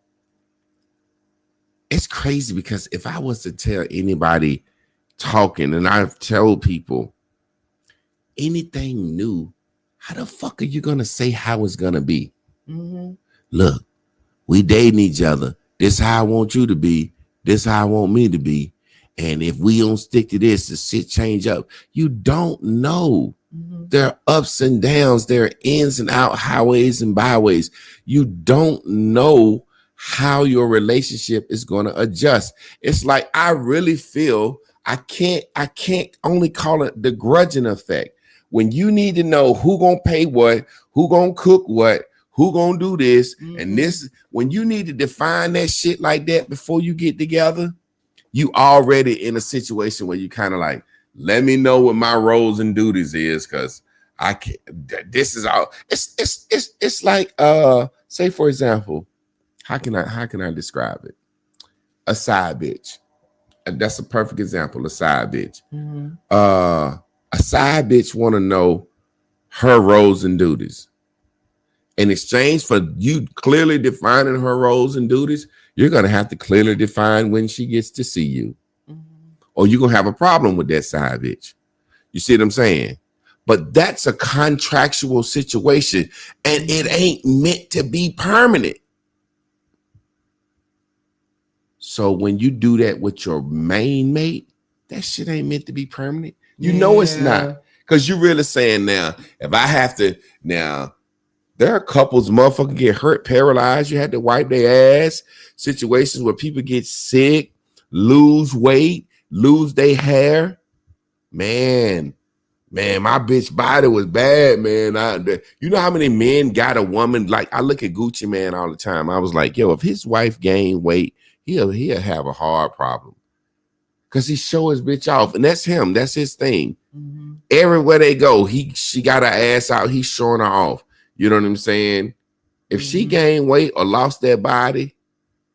it's crazy because if I was to tell anybody talking, and I've told people anything new, how the fuck are you gonna say how it's gonna be? mm-hmm. Look, we dating each other. This how I want you to be. This how I want me to be. And if we don't stick to this, the shit change up. You don't know. Mm-hmm. There are ups and downs. There are ins and out, highways and byways. You don't know how your relationship is going to adjust. It's like I really feel I can't only call it the grudging effect. When you need to know who gonna pay what, who gonna cook what, who gonna do this, and this, when you need to define that shit like that before you get together, you already in a situation where you kind of like, let me know what my roles and duties is, because I can't. This is all. It's like say for example, how can I describe it? A side bitch. That's a perfect example. A side bitch. Mm-hmm. A side bitch want to know her roles and duties. In exchange for you clearly defining her roles and duties, you're going to have to clearly define when she gets to see you. Mm-hmm. Or you're going to have a problem with that side bitch. You see what I'm saying? But that's a contractual situation, and it ain't meant to be permanent. So when you do that with your main mate, that shit ain't meant to be permanent. You know it's not. Because you're really saying now, if I have to, now, there are couples, motherfuckers get hurt, paralyzed. You had to wipe their ass. Situations where people get sick, lose weight, lose their hair. Man, my bitch body was bad, man. You know how many men got a woman? Like, I look at Gucci Man all the time. I was like, yo, if his wife gained weight, he'll have a hard problem. Because he show his bitch off. And that's him. That's his thing. Mm-hmm. Everywhere they go, she got her ass out. He's showing her off. You know what I'm saying? If she gained weight or lost that body,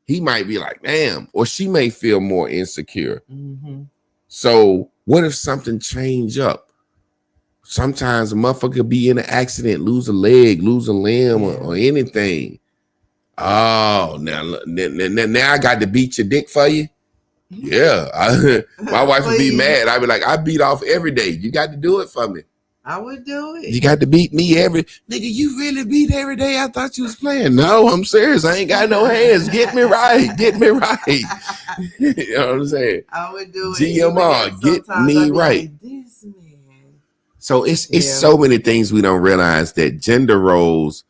he might be like, damn. Or she may feel more insecure. Mm-hmm. So what if something change up? Sometimes a motherfucker be in an accident, lose a leg, lose a limb, or anything. Oh, now I got to beat your dick for you? Yeah. My wife would be mad. I'd be like, I beat off every day. You got to do it for me. I would do it. You got to beat me every nigga. You really beat every day? I thought you was playing. No, I'm serious. I ain't got no hands. Get me right. Get me right. You know what I'm saying? I would do it. GMR, get me right. Like, this man. So it's so many things we don't realize, that gender roles.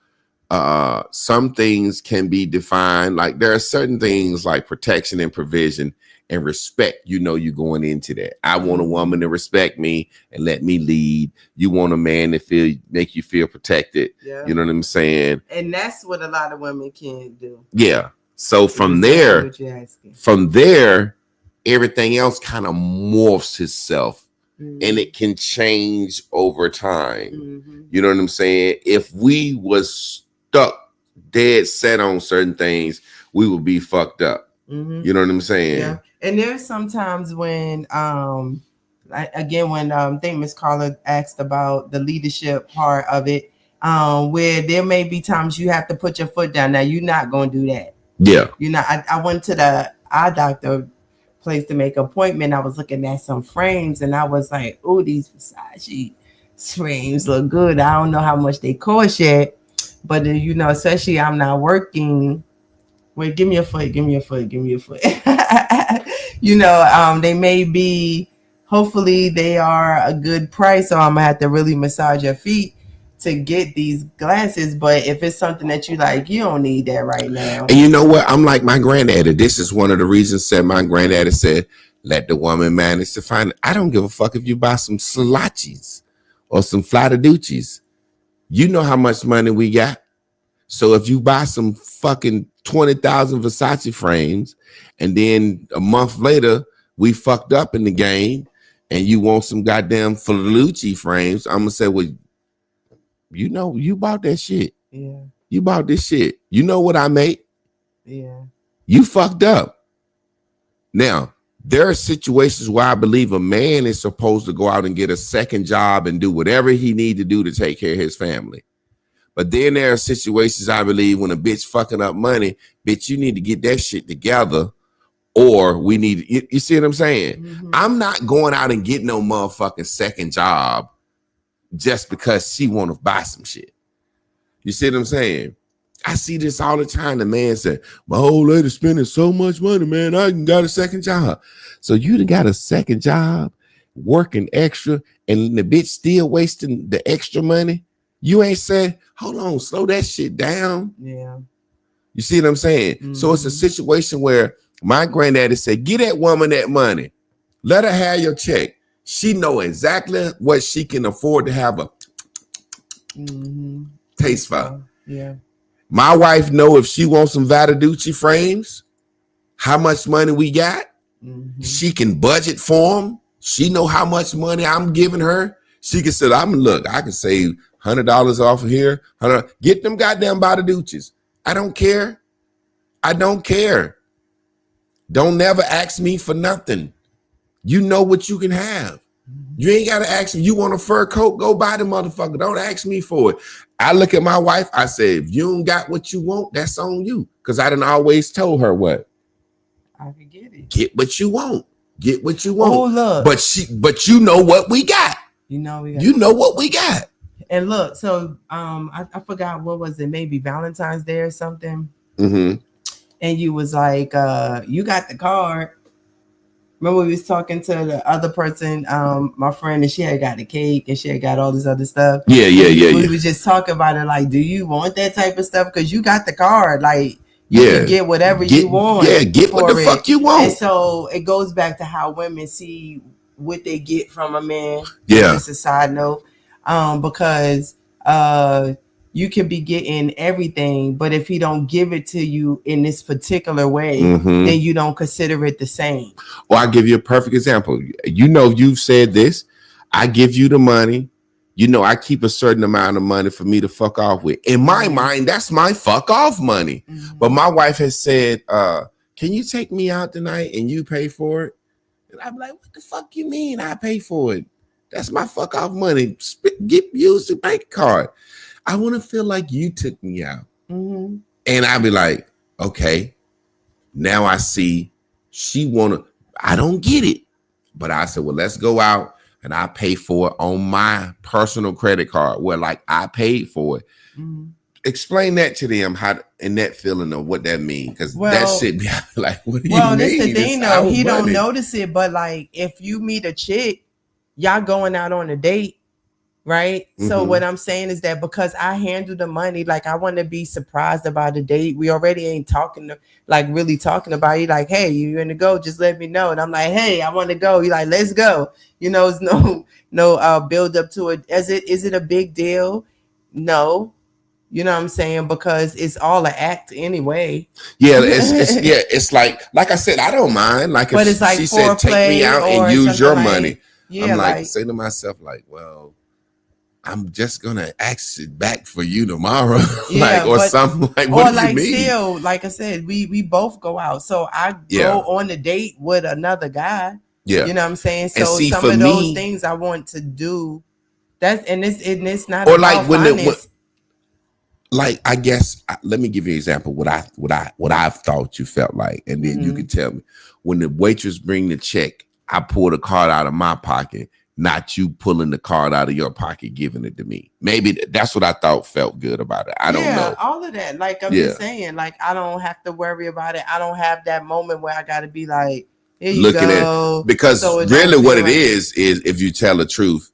Some things can be defined. Like there are certain things like protection and provision and respect. You know, you're going into that. I want a woman to respect me and let me lead. You want a man to make you feel protected. Yeah. You know what I'm saying? And that's what a lot of women can't do. Yeah. So from there, everything else kind of morphs itself, and it can change over time. Mm-hmm. You know what I'm saying? If we was stuck dead set on certain things, we would be fucked up. Mm-hmm. You know what I'm saying? Yeah. And there's sometimes when I think Miss Carla asked about the leadership part of it, where there may be times you have to put your foot down. Now you're not gonna do that. Yeah. You know, I went to the eye doctor place to make an appointment. I was looking at some frames and I was like, oh, these Versace frames look good. I don't know how much they cost yet. But, you know, especially I'm not working. Wait, give me a foot. You know, they may be, hopefully they are a good price. So I'm going to have to really massage your feet to get these glasses. But if it's something that you like, you don't need that right now. And you know what? I'm like my granddaddy. This is one of the reasons that my granddaddy said, let the woman manage to find it. I don't give a fuck if you buy some Salachis or some Flataducci's. You know how much money we got. So if you buy some fucking 20,000 Versace frames and then a month later we fucked up in the game and you want some goddamn Felucci frames, I'm gonna say, well, you know, you bought that shit. Yeah. You bought this shit. You know what I make? Yeah. You fucked up. Now, there are situations where I believe a man is supposed to go out and get a second job and do whatever he need to do to take care of his family. But then there are situations I believe when a bitch fucking up money, bitch, you need to get that shit together, or we need, you see what I'm saying? Mm-hmm. I'm not going out and getting no motherfucking second job just because she want to buy some shit. You see what I'm saying? I see this all the time. The man said, my old lady spending so much money, man, I got a second job. So you done got a second job, working extra, and the bitch still wasting the extra money? You ain't said, hold on, slow that shit down. Yeah. You see what I'm saying? Mm-hmm. So it's a situation where my granddaddy said, get that woman that money. Let her have your check. She know exactly what she can afford to have a taste for. Yeah. My wife know if she wants some Vataducci frames, how much money we got. Mm-hmm. She can budget for them. She know how much money I'm giving her. She can say, I can save $100 off of here. Get them goddamn Vataducci's. I don't care. I don't care. Don't never ask me for nothing. You know what you can have. You ain't got to ask me. You want a fur coat? Go buy the motherfucker. Don't ask me for it. I look at my wife. I say, if you don't got what you want, that's on you. Because I done always told her what. I can get it. Get what you want. Get what you want. Oh, look. But you know what we got. You know what we got. And look, so I forgot, what was it? Maybe Valentine's Day or something. Mm-hmm. And you was like, you got the card. Remember we was talking to the other person, my friend, and she had got the cake and she had got all this other stuff. Yeah. We was just talking about it, like, do you want that type of stuff? Because you got the card, like, you can get whatever you want. Yeah, get what the fuck you want. And so it goes back to how women see what they get from a man. Yeah. Just a side note, because you can be getting everything, but if he don't give it to you in this particular way, then you don't consider it the same. Well, I'll give you a perfect example. You know, you've said this. I give you the money. You know, I keep a certain amount of money for me to fuck off with. In my mind, that's my fuck off money. But my wife has said, can you take me out tonight and you pay for it? And I'm like, what the fuck you mean I pay for it? That's my fuck off money. Use the bank card. I want to feel like you took me out. And I'd be like, okay, now I see she I don't get it. But I said, well, let's go out and I pay for it on my personal credit card where like I paid for it. Explain that to them, and that feeling of what that means. Because that shit be like, what do you mean? Well, that's the thing though. He don't notice it, but like if you meet a chick, y'all going out on a date. Right. So what I'm saying is that because I handle the money, like I want to be surprised about a date. We already ain't really talking about it. Like, hey, you in to go? Just let me know. And I'm like, hey, I want to go. You like, let's go. You know, it's no build up to it. Is it a big deal? No. You know what I'm saying? Because it's all an act anyway. Yeah, it's like I said, I don't mind. Like but if it's like she said, take me out and use your money. I'm like, say to myself, like, well, I'm just gonna ask it back for you tomorrow, something like. What do you mean? Still, like I said, we both go out, so I go on a date with another guy. Yeah, you know what I'm saying. So some of those things I want to do. It's not. Or like like I guess let me give you an example. What I've thought you felt like, and then you can tell me when the waitress bring the check. I pull the card out of my pocket. Not you pulling the card out of your pocket, giving it to me. Maybe that's what I thought felt good about it. I don't know. All of that. Like I'm just saying, like I don't have to worry about it. I don't have that moment where I got to be like, here you looking go. At because so really what it is if you tell the truth,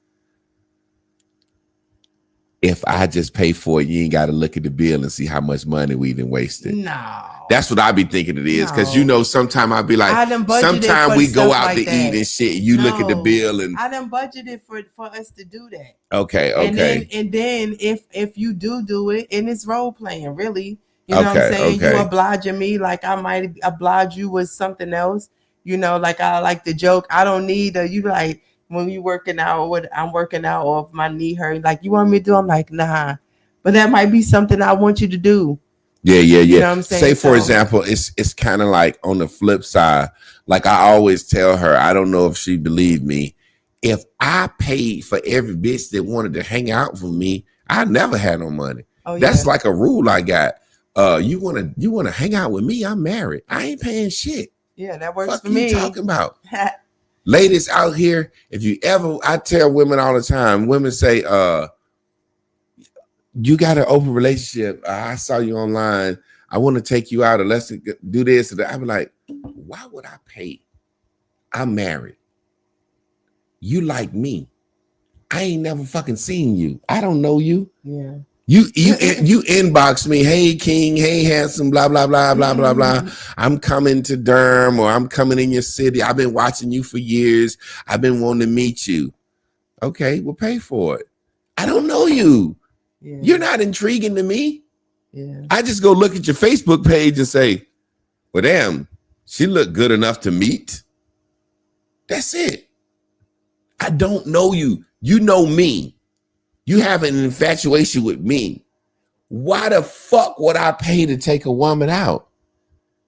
if I just pay for it, you ain't got to look at the bill and see how much money we done wasted. No. That's what I be thinking it is. Because, sometimes I be like, sometimes we go out to eat and shit. And you look at the bill and. I done budgeted for us to do that. Okay. And then if you do it, and it's role playing, really. You know what I'm saying? You obliging me like I might oblige you with something else. Like I like the joke. I don't need you like, when you working out, what I'm working out, or if my knee hurt, like, you want me to do? I'm like, nah. But that might be something I want you to do. Yeah. You know what I'm saying? Say, for example, it's kind of like on the flip side. Like I always tell her, I don't know if she believed me. If I paid for every bitch that wanted to hang out with me, I never had no money. Oh, That's yeah. like a rule I got. You wanna hang out with me? I'm married. I ain't paying shit. Yeah, that works Fuck for you me. talking about? Ladies out here, if you ever, I tell women all the time, women say, you got an open relationship. I saw you online. I want to take you out, or let's do this. And I'm like, why would I pay? I'm married. You like me. I ain't never fucking seen you. I don't know you. Yeah. You inbox me, hey King, hey handsome, blah blah blah blah blah blah. I'm coming to Durham, or I'm coming in your city. I've been watching you for years. I've been wanting to meet you. Okay, we'll pay for it. I don't know you. Yeah. You're not intriguing to me. Yeah. I just go look at your Facebook page and say, well, damn, she looked good enough to meet. That's it. I don't know you. You know me. You have an infatuation with me. Why the fuck would I pay to take a woman out?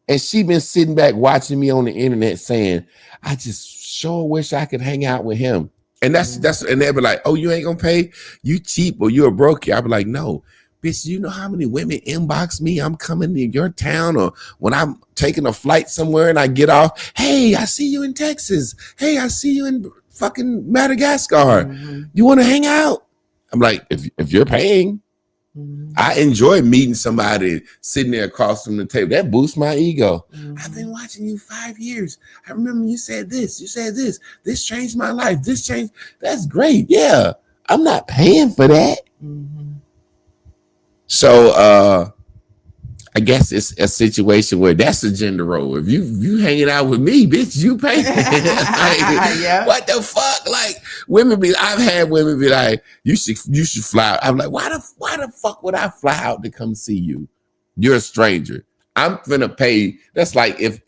And she been sitting back watching me on the internet saying, I just sure wish I could hang out with him. And that's and they'll be like, oh, you ain't gonna pay? You cheap, or you're a broke. I'll be like, no, bitch, you know how many women inbox me? I'm coming to your town, or when I'm taking a flight somewhere and I get off, hey, I see you in Texas. Hey, I see you in fucking Madagascar. Mm-hmm. You want to hang out? I'm like, if you're paying, I enjoy meeting somebody sitting there across from the table. That boosts my ego. I've been watching you 5 years. I remember you said this. You said this. This changed my life. This changed. That's great. Yeah, I'm not paying for that. So I guess it's a situation where that's a gender role. If you hanging out with me, bitch, you pay. Like, Yeah. What the fuck? Like I've had women be like, you should fly out. I'm like, why the fuck would I fly out to come see you? You're a stranger. I'm gonna pay. That's like if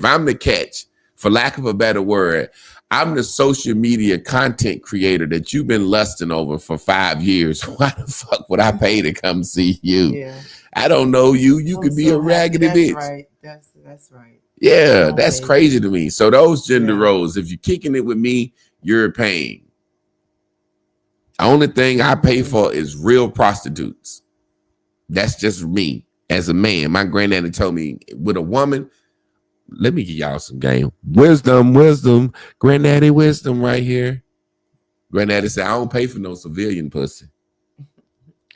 I'm the catch, for lack of a better word, I'm the social media content creator that you've been lusting over for 5 years. Why the fuck would I pay to come see you? Yeah. I don't know you. You could be a raggedy bitch. Right. That's right. Yeah, that's crazy to me. So those gender Yeah. roles, if you're kicking it with me, you're paying. The only thing I pay for is real prostitutes. That's just me as a man. My granddaddy told me, with a woman, let me give y'all some game. Wisdom. Granddaddy wisdom right here. Granddaddy said, I don't pay for no civilian pussy.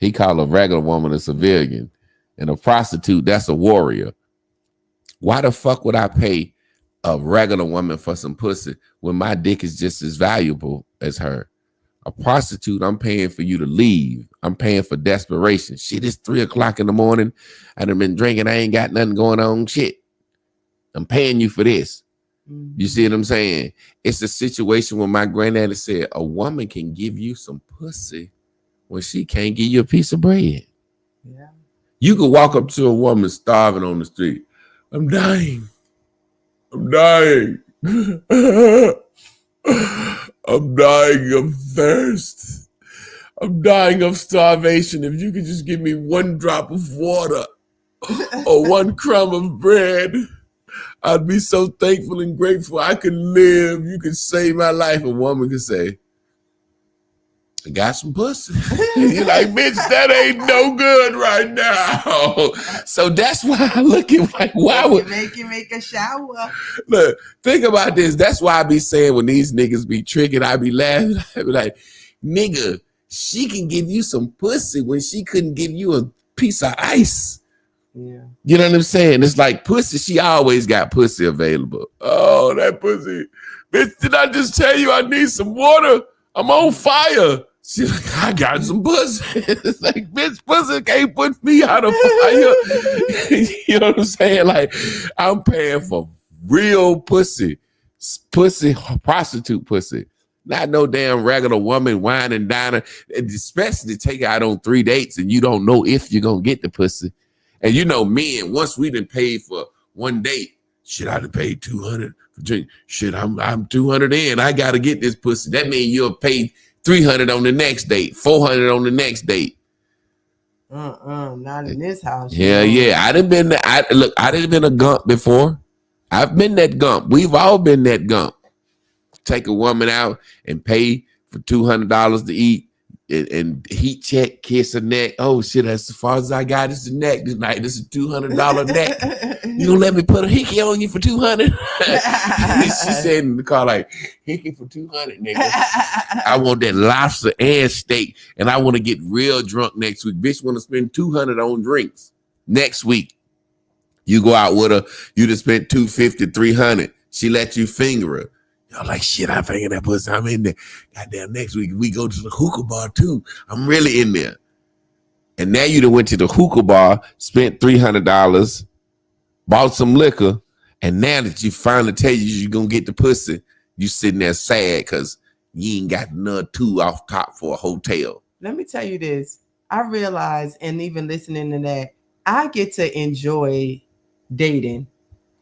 He called a regular woman a civilian. And a prostitute, that's a warrior. Why the fuck would I pay a regular woman for some pussy when my dick is just as valuable as her? A prostitute, I'm paying for you to leave. I'm paying for desperation. Shit, it's 3:00 in the morning. I done been drinking. I ain't got nothing going on. Shit. I'm paying you for this. You see what I'm saying? It's a situation where my granddaddy said a woman can give you some pussy when she can't give you a piece of bread. Yeah. You could walk up to a woman starving on the street. I'm dying. I'm dying. I'm dying of thirst. I'm dying of starvation. If you could just give me one drop of water or one crumb of bread, I'd be so thankful and grateful. I could live. You could save my life. A woman could say, I got some pussy. You're like, bitch, that ain't no good right now. So that's why I look at like, why would you make a shower? Look, think about this. That's why I be saying when these niggas be tricking, I be laughing. I be like, nigga, she can give you some pussy when she couldn't give you a piece of ice. Yeah. You know what I'm saying? It's like pussy. She always got pussy available. Oh, that pussy. Bitch, did I just tell you I need some water? I'm on fire. She's like, I got some pussy. It's like, bitch, pussy can't put me out of fire. You know what I'm saying? Like, I'm paying for real pussy. Pussy, prostitute pussy. Not no damn regular woman wine and diner. And especially take her out on 3 dates and you don't know if you're going to get the pussy. And you know, men, once we done paid for one date, shit, I done paid $200 for Shit, I'm 200 in. I gotta get this pussy. That means you'll pay 300 on the next date, 400 on the next date. Not in this house. Yeah, I done been a gump before. I've been that gump. We've all been that gump. Take a woman out and pay for $200 to eat and heat check, kiss her neck. Oh shit, that's as far as I got is the neck tonight. This is a $200 neck. You gonna let me put a hickey on you for 200? She said in the car, like, hickey for 200, nigga. I want that lobster and steak, and I want to get real drunk next week. Bitch want to spend 200 on drinks. Next week, you go out with her, you just spent 250, 300. She let you finger her. Y'all like, shit, I finger that pussy. I'm in there. Goddamn, next week we go to the hookah bar too. I'm really in there. And now you done went to the hookah bar, spent $300, bought some liquor, and now that you finally tell you you're gonna get the pussy, you sitting there sad because you ain't got another two off top for a hotel. Let me tell you this. I realize, and even listening to that, I get to enjoy dating.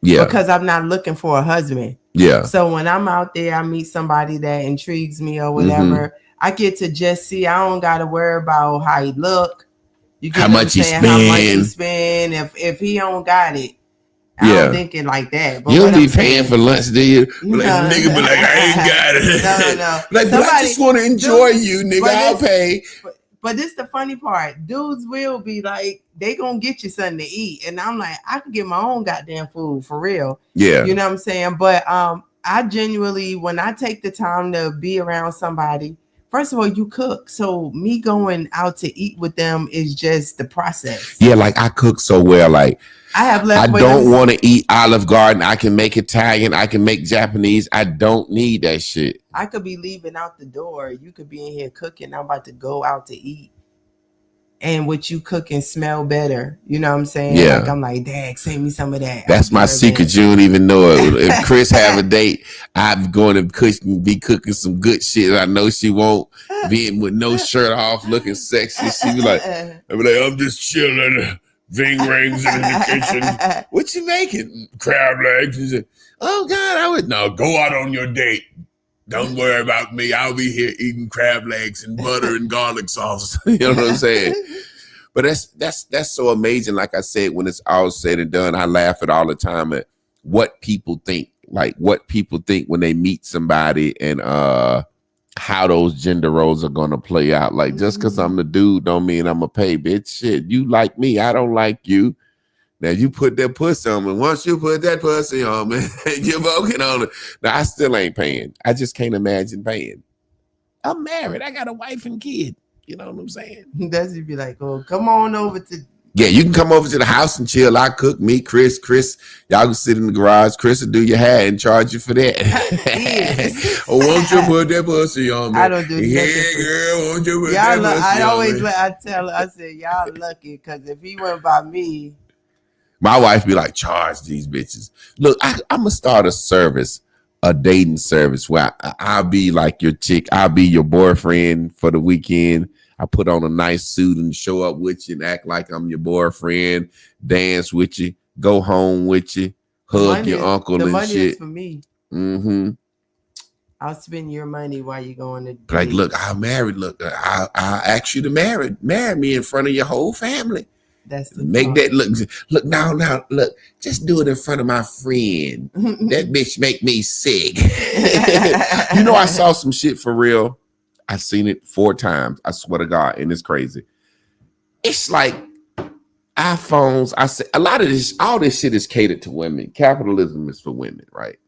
Yeah. Because I'm not looking for a husband. Yeah. So when I'm out there, I meet somebody that intrigues me or whatever. I get to just see. I don't got to worry about how he look. You get how much he spend. How much he spend. If he don't got it, I don't think it like that. But you don't be paying for lunch, do you? Like, nigga be like, I ain't got it. No. Like, but I just want to enjoy you, nigga. I'll pay. But this the funny part. Dudes will be like, they gonna get you something to eat. And I'm like, I could get my own goddamn food for real. Yeah. You know what I'm saying? But I genuinely, when I take the time to be around somebody, first of all, you cook. So me going out to eat with them is just the process. Yeah, like I cook so well. Like I have left. I don't want to eat Olive Garden. I can make Italian. I can make Japanese. I don't need that shit. I could be leaving out the door. You could be in here cooking. I'm about to go out to eat. And what you cooking smell better. You know what I'm saying? Yeah. Like I'm like, Dad, send me some of that. That's my secret. You don't even know it. If Chris have a date, I'm going to be cooking some good shit. I know she won't be with no shirt off, looking sexy. She be like, I'm just chilling. Ving rings in the kitchen. What you making? Crab legs. Oh God, no, go out on your date. Don't worry about me. I'll be here eating crab legs and butter and garlic sauce. You know what I'm saying? But that's so amazing. Like I said, when it's all said and done, I laugh at all the time at what people think. Like what people think when they meet somebody and how those gender roles are gonna play out. Like just because I'm the dude don't mean I'm a pay, bitch. Shit, you like me, I don't like you. Now you put that pussy on me. Once you put that pussy on me, you're voting on it. Now I still ain't paying. I just can't imagine paying. I'm married. I got a wife and kid. You know what I'm saying? Does he be like, oh, come on over to? Yeah, you can come over to the house and chill. I cook. Me, Chris, y'all can sit in the garage. Chris will do your hair and charge you for that. Or won't you put that pussy on me? I don't do that. Yeah, girl, won't you put y'all that pussy on me? I tell her, I said, y'all lucky because if he went by me. My wife be like, charge these bitches. Look, I'm going to start a service, a dating service where I'll be like your chick. I'll be your boyfriend for the weekend. I put on a nice suit and show up with you and act like I'm your boyfriend, dance with you, go home with you, hug your uncle and shit. The money is for me. Mm-hmm. I'll spend your money while you're going to date. Like, look, I'm married. Look, I'll ask you to marry me in front of your whole family. That's the make that look now look, just do it in front of my friend. That bitch make me sick. You know, I saw some shit for real. I seen it 4 times. I swear to God, and it's crazy. It's like iPhones. I say a lot of this, all this shit is catered to women. Capitalism is for women, right?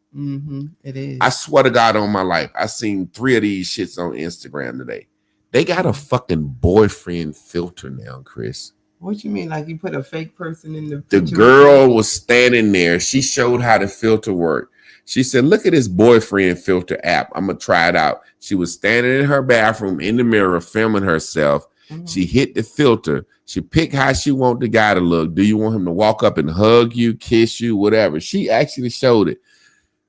It is. I swear to God on my life, I seen 3 of these shits on Instagram today. They got a fucking boyfriend filter now, Chris. What you mean? Like you put a fake person in the The girl was standing there. She showed how the filter worked. She said, look at this boyfriend filter app. I'm going to try it out. She was standing in her bathroom in the mirror filming herself. She hit the filter. She picked how she want the guy to look. Do you want him to walk up and hug you, kiss you, whatever? She actually showed it.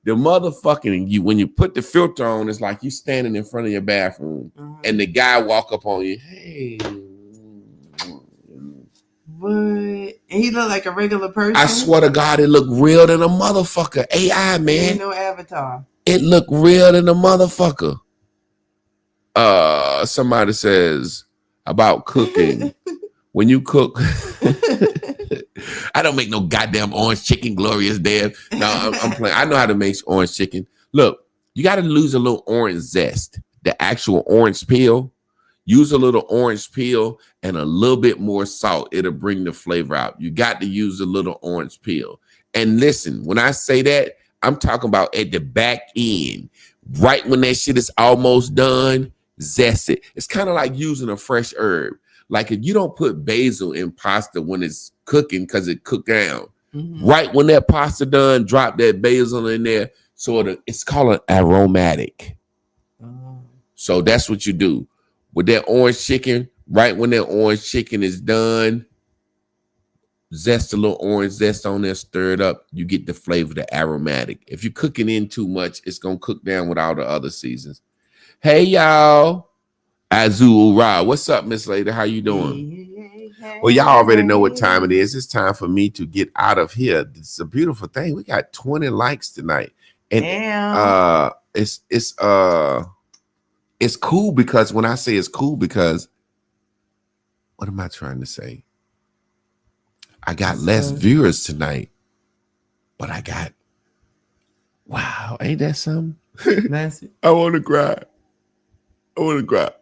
The motherfucking, when you put the filter on, it's like you standing in front of your bathroom and the guy walk up on you. Hey. What? And he looked like a regular person. I swear to God, it looked real than a motherfucker. AI, Ain't man. no avatar. It looked real than a motherfucker. Somebody says about cooking. When you cook, I don't make no goddamn orange chicken, glorious damn. No, I'm playing. I know how to make orange chicken. Look, you got to lose a little orange zest. The actual orange peel. Use a little orange peel and a little bit more salt. It'll bring the flavor out. You got to use a little orange peel. And listen, when I say that, I'm talking about at the back end. Right when that shit is almost done, zest it. It's kind of like using a fresh herb. Like if you don't put basil in pasta when it's cooking because it cooked down. Mm-hmm. Right when that pasta done, drop that basil in there. So it's called an aromatic. So that's what you do. With that orange chicken, right when that orange chicken is done, zest a little orange zest on there, stir it up. You get the flavor, the aromatic. If you're cooking in too much, it's going to cook down with all the other seasons. Hey, y'all. Azul Ra. What's up, Miss Lady? How you doing? Well, y'all already know what time it is. It's time for me to get out of here. It's a beautiful thing. We got 20 likes tonight. And it's cool because when I say it's cool because what am I trying to say? I got less viewers tonight, but I got, wow, ain't that something? I want to cry.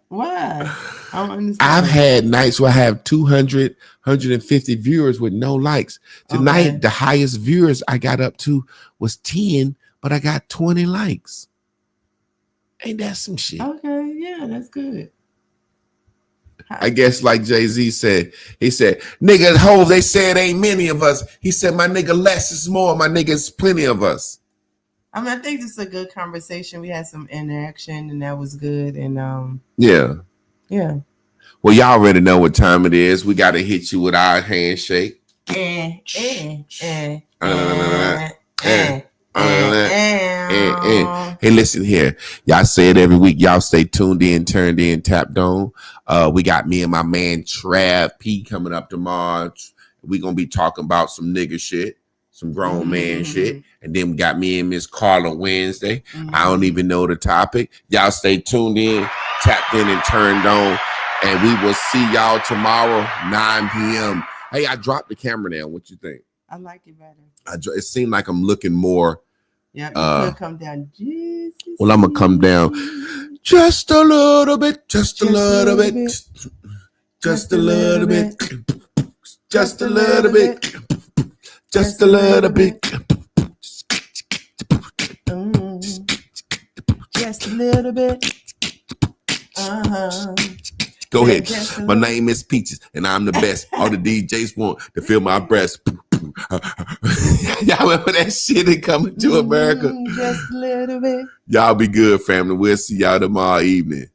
Why? I don't understand. I've had nights where I have 200, 150 viewers with no likes. Tonight, the highest viewers I got up to was 10, but I got 20 likes. Ain't that some shit? Okay, yeah, that's good. I guess like Jay-Z said, he said, nigga, ho, they said ain't many of us. He said, my nigga, less is more. My nigga, it's plenty of us. I mean, I think this is a good conversation. We had some interaction and that was good. And yeah. Well, y'all already know what time it is. We got to hit you with our handshake. Hey, listen here. Y'all say it every week. Y'all stay tuned in, turned in, tapped on. We got me and my man Trav P coming up tomorrow. We're going to be talking about some nigga shit, some grown man shit. And then we got me and Miss Carla Wednesday. I don't even know the topic. Y'all stay tuned in, tapped in, and turned on. And we will see y'all tomorrow, 9 p.m. Hey, I dropped the camera down. What you think? I like it better. It seemed like I'm looking more. Yeah, you could come down. Well, I'm gonna come down just a little bit, just a little bit, just a little bit, just a little bit, just a little bit, just a little bit. Go ahead. My name is Peaches, and I'm the best. All the DJs want to feel my breast. Y'all remember that shit in Coming to America? Just a little bit. Y'all be good, family. We'll see y'all tomorrow evening.